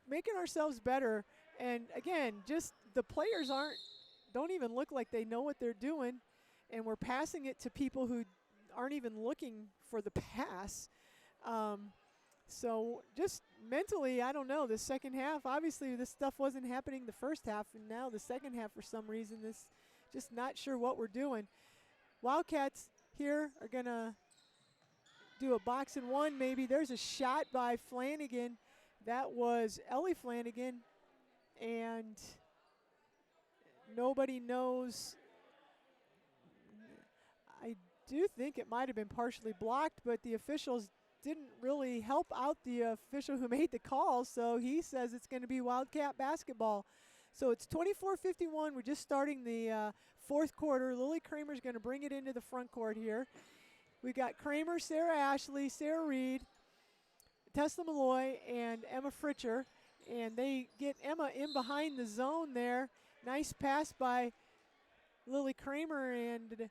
making ourselves better. And again, just the players don't even look like they know what they're doing, and we're passing it to people who aren't even looking for the pass. So just mentally, I don't know, the second half, obviously this stuff wasn't happening the first half, and now the second half for some reason, this just not sure what we're doing. Wildcats here are going to do a box and one maybe. There's a shot by Flanagan. That was Ellie Flanagan, and nobody knows. I do think it might have been partially blocked, but the officials didn't really help out the official who made the call, so he says it's going to be Wildcat basketball. So it's 24-51. We're just starting the fourth quarter. Lily Kramer's going to bring it into the front court here. We got Kramer, Sarah Ashley, Sarah Reed, Tesla Malloy, and Emma Fritcher. And they get Emma in behind the zone there. Nice pass by Lily Kramer, and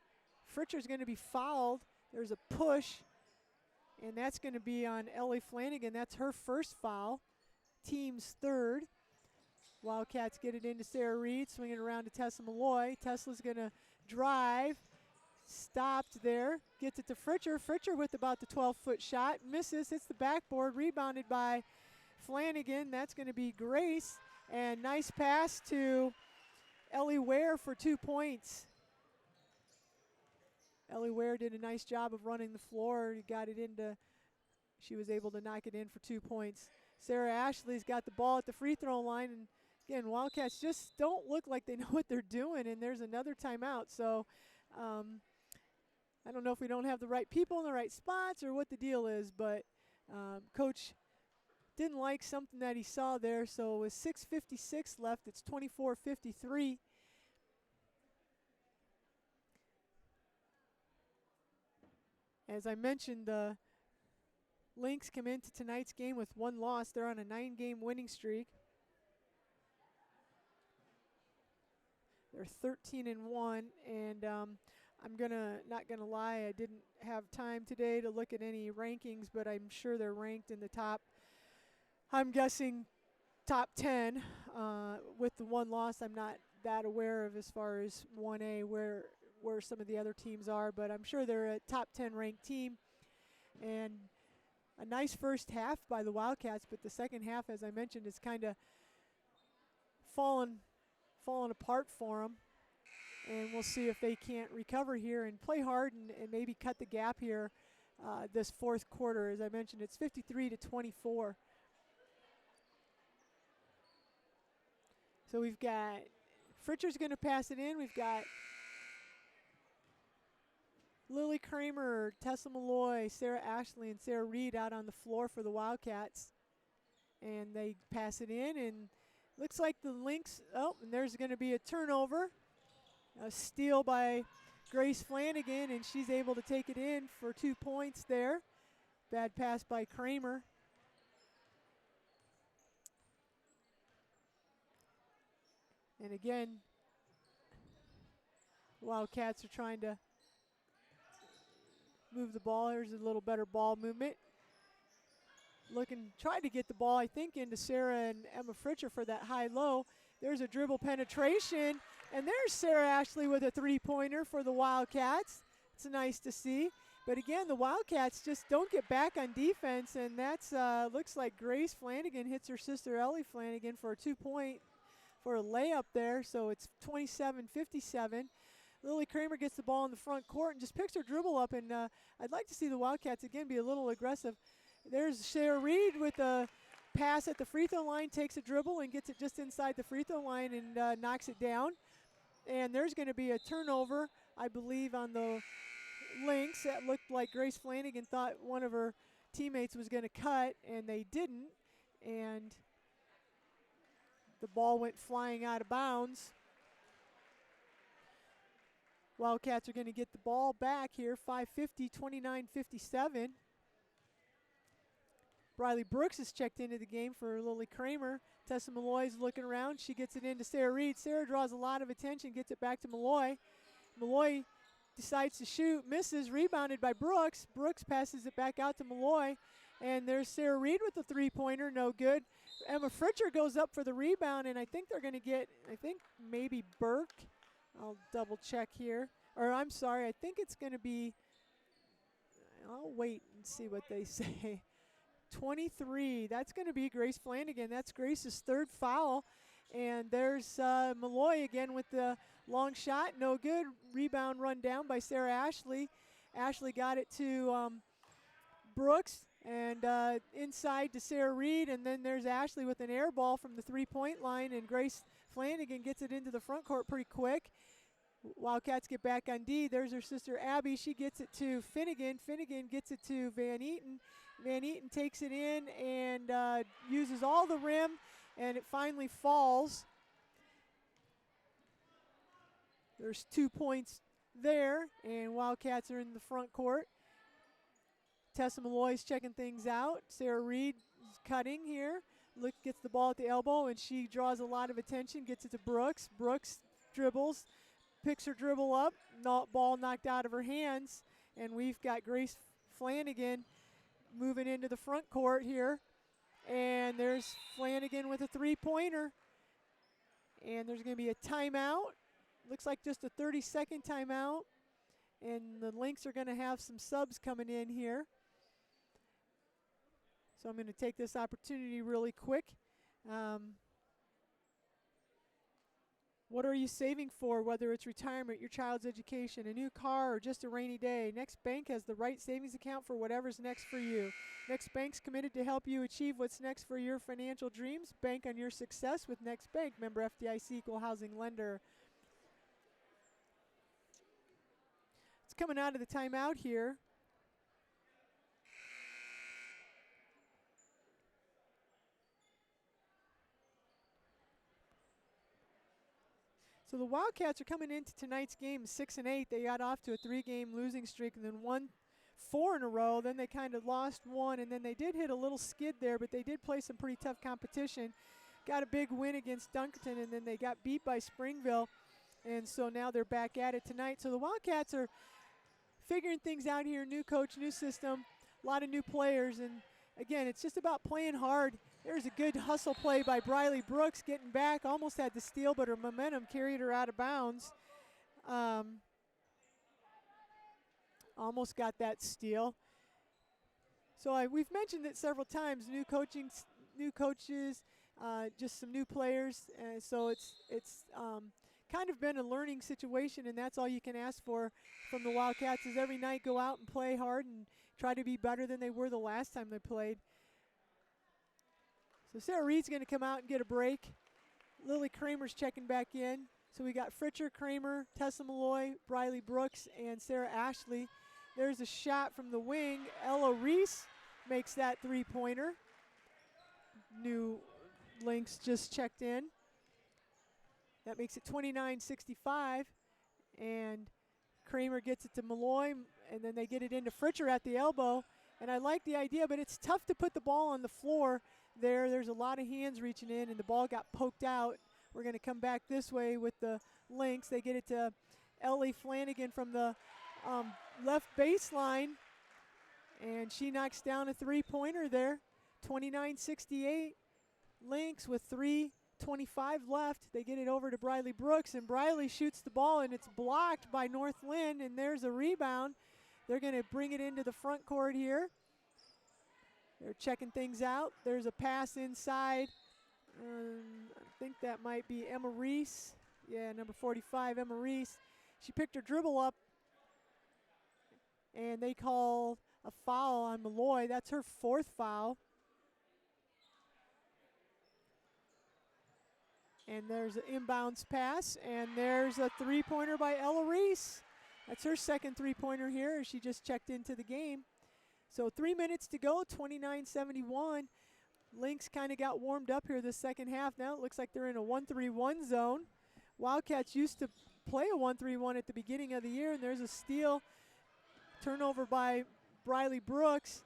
Fritcher's going to be fouled. There's a push, and that's going to be on Ellie Flanagan. That's her first foul, team's third. Wildcats get it into Sarah Reed, swinging around to Tessa Malloy. Tesla's going to drive, stopped there, gets it to Fritcher. Fritcher with about the 12-foot shot, misses, hits the backboard, rebounded by Flanagan. That's going to be Grace, and nice pass to Ellie Ware for 2 points. Ellie Ware did a nice job of running the floor. She was able to knock it in for 2 points. Sarah Ashley's got the ball at the free throw line, and again, Wildcats just don't look like they know what they're doing, and there's another timeout. So I don't know if we don't have the right people in the right spots or what the deal is, but Coach didn't like something that he saw there, so with 6:56 left, it's 24-53. As I mentioned, the Lynx come into tonight's game with 1 loss. They're on a 9-game winning streak. They're 13-1, and I'm not gonna lie, I didn't have time today to look at any rankings, but I'm sure they're ranked in the top, I'm guessing top 10. With the 1 loss, I'm not that aware of as far as 1A where some of the other teams are, but I'm sure they're a top 10 ranked team. And a nice first half by the Wildcats, but the second half, as I mentioned, is kind of fallen apart for them. And we'll see if they can't recover here and play hard and maybe cut the gap here this fourth quarter. As I mentioned, it's 53-24. So we've got Fritcher's going to pass it in. We've got Lily Kramer, Tessa Malloy, Sarah Ashley, and Sarah Reed out on the floor for the Wildcats. And they pass it in, and looks like the Lynx, and there's going to be a turnover. A steal by Grace Flanagan, and she's able to take it in for 2 points there. Bad pass by Kramer. And again, Wildcats are trying to move the ball. Here's a little better ball movement. Tried to get the ball, I think, into Sarah and Emma Fritcher for that high-low. There's a dribble penetration, and there's Sarah Ashley with a 3-pointer for the Wildcats. It's nice to see. But again, the Wildcats just don't get back on defense, and that's looks like Grace Flanagan hits her sister Ellie Flanagan for a 2-point for a layup there. So it's 27-57. Lily Kramer gets the ball in the front court and just picks her dribble up, and I'd like to see the Wildcats again be a little aggressive. There's Sarah Reed with a pass at the free throw line, takes a dribble and gets it just inside the free throw line and knocks it down. And there's going to be a turnover, I believe, on the Lynx. That looked like Grace Flanagan thought one of her teammates was going to cut, and they didn't. And the ball went flying out of bounds. Wildcats are going to get the ball back here, 5:50, 29-57. Briley Brooks has checked into the game for Lily Kramer. Tessa Malloy's looking around. She gets it into Sarah Reed. Sarah draws a lot of attention, gets it back to Malloy. Malloy decides to shoot, misses, rebounded by Brooks. Brooks passes it back out to Malloy. And there's Sarah Reed with the 3-pointer, no good. Emma Fritcher goes up for the rebound, and I think they're going to get, maybe Burke. I'll double check here. Or I'm sorry, I think it's going to be, I'll wait and see what they say. 23, that's going to be Grace Flanagan. That's Grace's 3rd foul. And there's Malloy again with the long shot, no good. Rebound run down by Sarah Ashley. Ashley got it to Brooks and inside to Sarah Reed, and then there's Ashley with an air ball from the 3-point line, and Grace Flanagan gets it into the front court pretty quick. Wildcats get back on D. There's her sister Abby. She gets it to Finnegan. Finnegan gets it to Van Eaton. Van Eaton takes it in and uses all the rim, and it finally falls. There's 2 points there, and Wildcats are in the front court. Tessa Malloy's checking things out. Sarah Reed is cutting here. Gets the ball at the elbow, and she draws a lot of attention, gets it to Brooks. Brooks dribbles, picks her dribble up, ball knocked out of her hands, and we've got Grace Flanagan moving into the front court here. And there's Flanagan with a 3-pointer. And there's going to be a timeout. Looks like just a 30-second timeout. And the Lynx are going to have some subs coming in here. So I'm going to take this opportunity really quick. What are you saving for, whether it's retirement, your child's education, a new car, or just a rainy day? Next Bank has the right savings account for whatever's next for you. Next Bank's committed to help you achieve what's next for your financial dreams. Bank on your success with Next Bank. Member FDIC, equal housing lender. It's coming out of the timeout here. So the Wildcats are coming into tonight's game 6-8. They got off to a 3-game losing streak and then won 4 in a row. Then they kind of lost 1, and then they did hit a little skid there, but they did play some pretty tough competition. Got a big win against Dunkerton, and then they got beat by Springville, and so now they're back at it tonight. So the Wildcats are figuring things out here, new coach, new system, a lot of new players, and again, it's just about playing hard. There's a good hustle play by Briley Brooks, getting back, almost had the steal, but her momentum carried her out of bounds. Almost got that steal. So we've mentioned it several times, new coaches, just some new players, so it's kind of been a learning situation, and that's all you can ask for from the Wildcats is every night go out and play hard and try to be better than they were the last time they played. So Sarah Reed's going to come out and get a break. Lily Kramer's checking back in. So we got Fritcher, Kramer, Tessa Malloy, Briley Brooks, and Sarah Ashley. There's a shot from the wing. Ella Reese makes that three-pointer. New Lynx just checked in. That makes it 29-65. And Kramer gets it to Malloy, and then they get it into Fritcher at the elbow. And I like the idea, but it's tough to put the ball on the floor there. There's a lot of hands reaching in, and the ball got poked out. We're going to come back this way with the Lynx. They get it to Ellie Flanagan from the left baseline, and she knocks down a three-pointer there. 29-68. Lynx with 3:25 left. They get it over to Briley Brooks, and Briley shoots the ball, and it's blocked by North Linn, and there's a rebound. They're going to bring it into the front court here. They're checking things out. There's a pass inside. I think that might be Emma Reese. Yeah, number 45, Emma Reese. She picked her dribble up, and they call a foul on Malloy. That's her 4th foul. And there's an inbounds pass, and there's a three-pointer by Ella Reese. That's her 2nd three-pointer here. She just checked into the game. So 3 minutes to go, 29-71. Lynx kind of got warmed up here the second half. Now it looks like they're in a 1-3-1 zone. Wildcats used to play a 1-3-1 at the beginning of the year, and there's a steal. Turnover by Briley Brooks.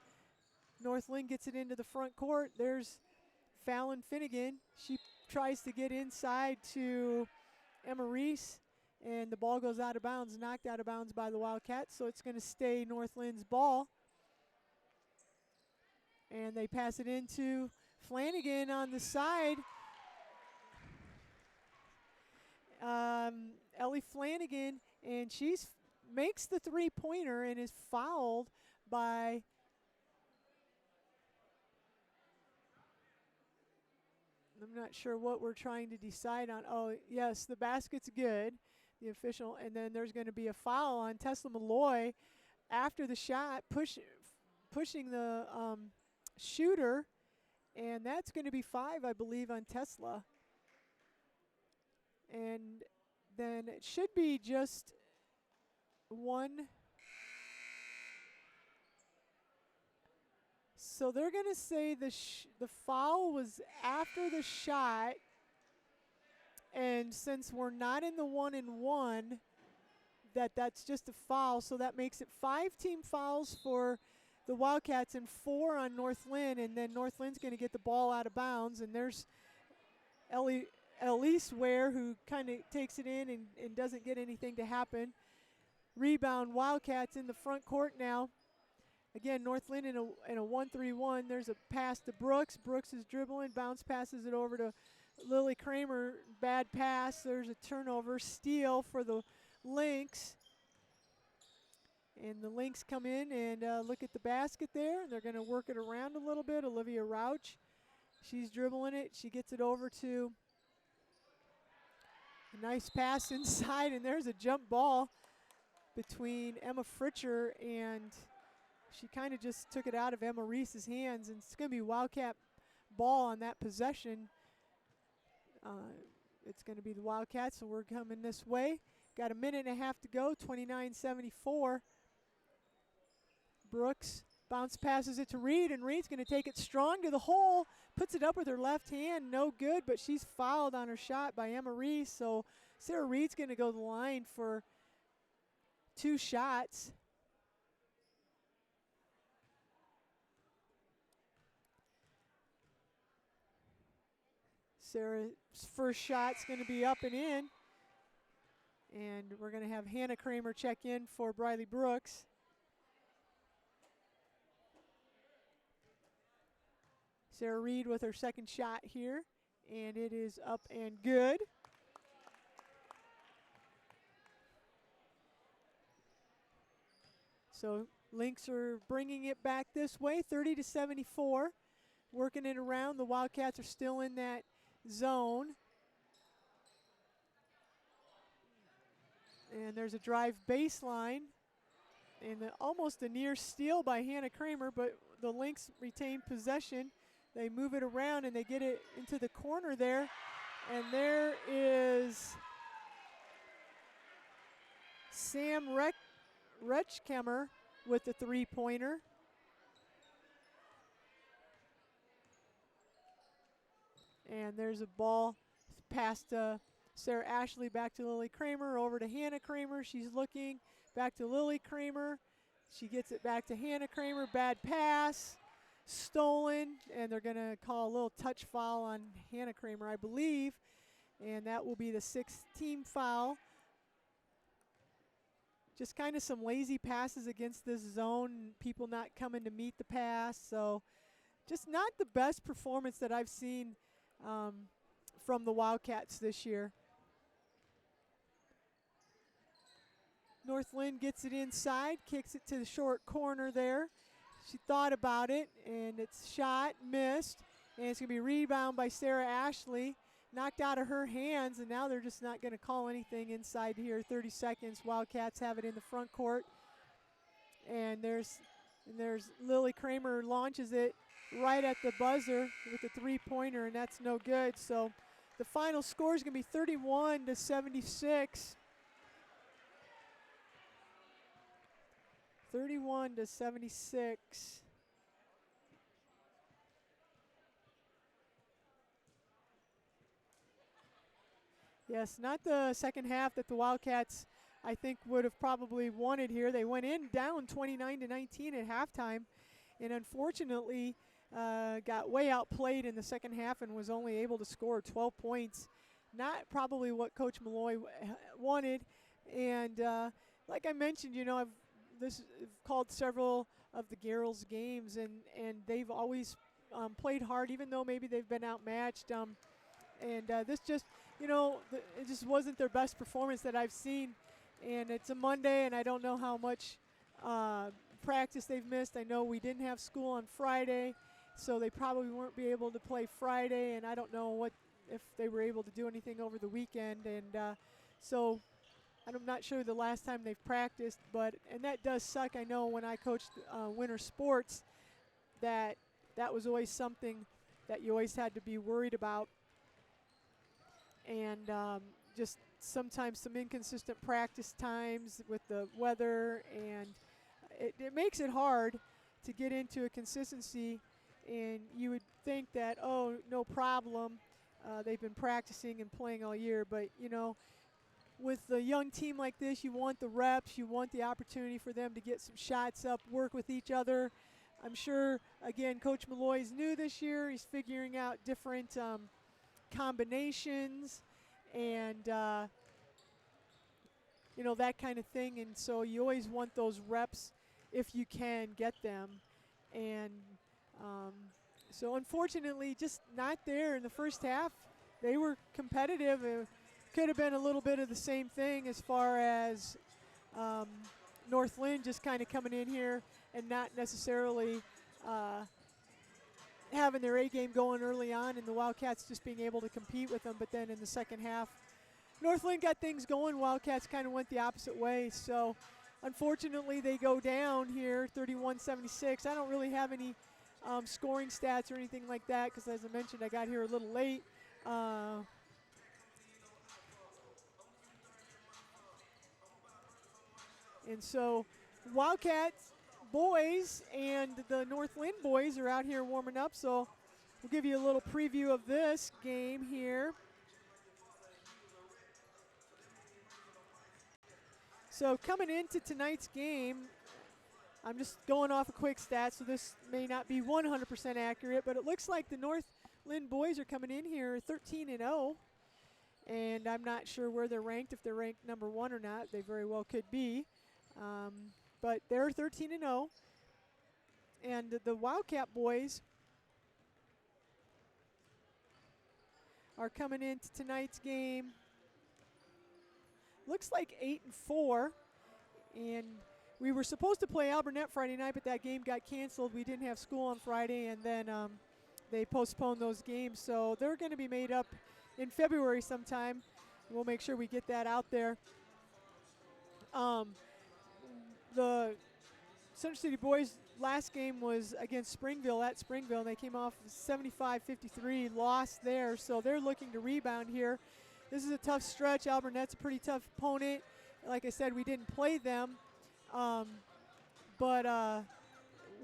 North Linn gets it into the front court. There's Fallon Finnegan. She tries to get inside to Emma Reese, and the ball goes out of bounds, knocked out of bounds by the Wildcats, so it's going to stay North Lynn's ball. And they pass it into Flanagan on the side. Ellie Flanagan, and she makes the three-pointer and is fouled by I'm not sure what we're trying to decide on. Oh, yes, the basket's good, the official. And then there's going to be a foul on Tesla Malloy after the shot, pushing the shooter. And that's going to be 5, I believe, on Tesla. And then it should be just 1. So they're going to say the foul was after the shot, and since we're not in the 1-and-1, that's just a foul. So that makes it 5 team fouls for the Wildcats and 4 on North Linn, and then North Lynn's going to get the ball out of bounds. And there's Elise Ware, who kind of takes it in and doesn't get anything to happen. Rebound, Wildcats in the front court now. Again, North Linn in a 1-3-1. There's a pass to Brooks. Brooks is dribbling, bounce passes it over to Lily Kramer. Bad pass. There's a turnover. Steal for the Lynx. And the Lynx come in and look at the basket there. They're going to work it around a little bit. Olivia Rauch, she's dribbling it. She gets it over to a nice pass inside, and there's a jump ball between Emma Fritcher and she kind of just took it out of Emma Reese's hands, and it's going to be Wildcat ball on that possession. It's going to be the Wildcats, so we're coming this way. Got a minute and a half to go, 29-74. Brooks Bounce passes it to Reed, and Reed's going to take it strong to the hole. Puts it up with her left hand, no good, but she's fouled on her shot by Emma Reese. So Sarah Reed's going to go to the line for 2 shots. Sarah's first shot's going to be up and in. And we're going to have Hannah Kramer check in for Briley Brooks. Sarah Reed with her second shot here, and it is up and good. So Lynx are bringing it back this way, 30-74. Working it around. The Wildcats are still in that zone. And there's a drive baseline. And almost a near steal by Hannah Kramer, but the Lynx retain possession. They move it around and they get it into the corner there. And there is Sam Rechkemmer with the 3-pointer. And there's a ball past Sarah Ashley, back to Lily Kramer, over to Hannah Kramer. She's looking, back to Lily Kramer. She gets it back to Hannah Kramer. Bad pass, stolen, and they're going to call a little touch foul on Hannah Kramer, I believe. And that will be the 6th team foul. Just kind of some lazy passes against this zone, people not coming to meet the pass. So just not the best performance that I've seen from the Wildcats this year. North Linn gets it inside, kicks it to the short corner there. She thought about it, and it's shot, missed, and it's going to be rebound by Sarah Ashley. Knocked out of her hands, and now they're just not going to call anything inside here. 30 seconds. Wildcats have it in the front court. And there's Lily Kramer launches it right at the buzzer with the 3-pointer, and that's no good. So the final score is going to be 31-76. 31-76. Yes, not the second half that the Wildcats, I think, would have probably wanted here. They went in down 29-19 at halftime, and unfortunately got way outplayed in the second half and was only able to score 12 points. Not probably what Coach Malloy wanted. And like I mentioned, you know, I've called several of the girls' games, and they've always played hard, even though maybe they've been outmatched. And this just, you know, it just wasn't their best performance that I've seen. And it's a Monday, and I don't know how much practice they've missed. I know we didn't have school on Friday, so they probably weren't be able to play Friday, and I don't know if they were able to do anything over the weekend. And so I'm not sure the last time they've practiced, and that does suck. I know when I coached winter sports that was always something that you always had to be worried about. And just sometimes some inconsistent practice times with the weather, and it makes it hard to get into a consistency. And you would think that, oh, no problem, they've been practicing and playing all year. But, you know, with a young team like this, you want the reps, you want the opportunity for them to get some shots up, work with each other. I'm sure, again, Coach Malloy is new this year. He's figuring out different combinations and you know, that kind of thing, and so you always want those reps if you can get them. And so unfortunately just not there in the first half. They were competitive. It could have been a little bit of the same thing as far as North Linn just kind of coming in here and not necessarily having their A game going early on, and the Wildcats just being able to compete with them. But then in the second half, North Linn got things going. Wildcats kind of went the opposite way. So unfortunately they go down here 31-76. I don't really have any scoring stats or anything like that because, as I mentioned, I got here a little late. And so Wildcats boys and the North Linn boys are out here warming up, so we'll give you a little preview of this game here. So coming into tonight's game, I'm just going off a quick stat, so this may not be 100% accurate, but it looks like the North Linn boys are coming in here 13-0, and I'm not sure where they're ranked, if they're ranked number 1 or not. They very well could be, but they're 13-0, and the Wildcat boys are coming into tonight's game. Looks like 8-4, and we were supposed to play Alburnett Friday night, but that game got canceled. We didn't have school on Friday, and then they postponed those games. So they're going to be made up in February sometime. We'll make sure we get that out there. The Central City boys' last game was against Springville at Springville, and they came off 75-53 loss there. So they're looking to rebound here. This is a tough stretch. Alburnett's a pretty tough opponent. Like I said, we didn't play them, but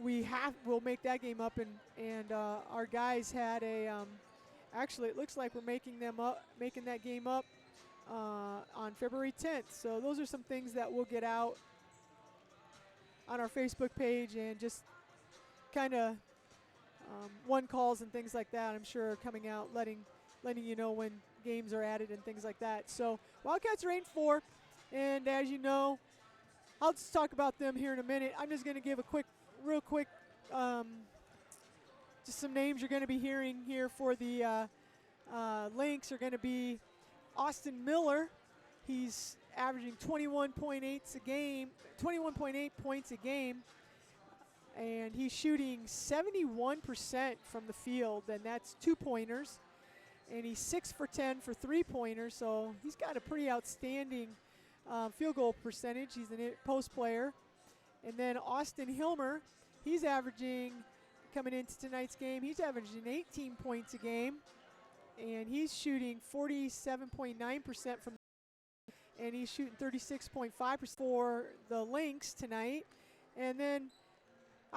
we'll make that game up. And our guys had a actually, it looks like we're making that game up on February 10th. So those are some things that we'll get out on our Facebook page, and just kind of one calls and things like that, I'm sure, are coming out, letting you know when games are added and things like that. So Wildcats are 8-4, and as you know, I'll just talk about them here in a minute. I'm just going to give a real quick, just some names you're going to be hearing here for the Lynx are going to be Austin Miller. He's averaging 21.8 points a game, and he's shooting 71% from the field, and that's 2-pointers. And he's 6 for 10 for 3-pointers, so he's got a pretty outstanding field goal percentage. He's a post player. And then Austin Hilmer, he's averaging, coming into tonight's game, he's averaging 18 points a game, and he's shooting 47.9% from, and he's shooting 36.5% for the Lynx tonight. And then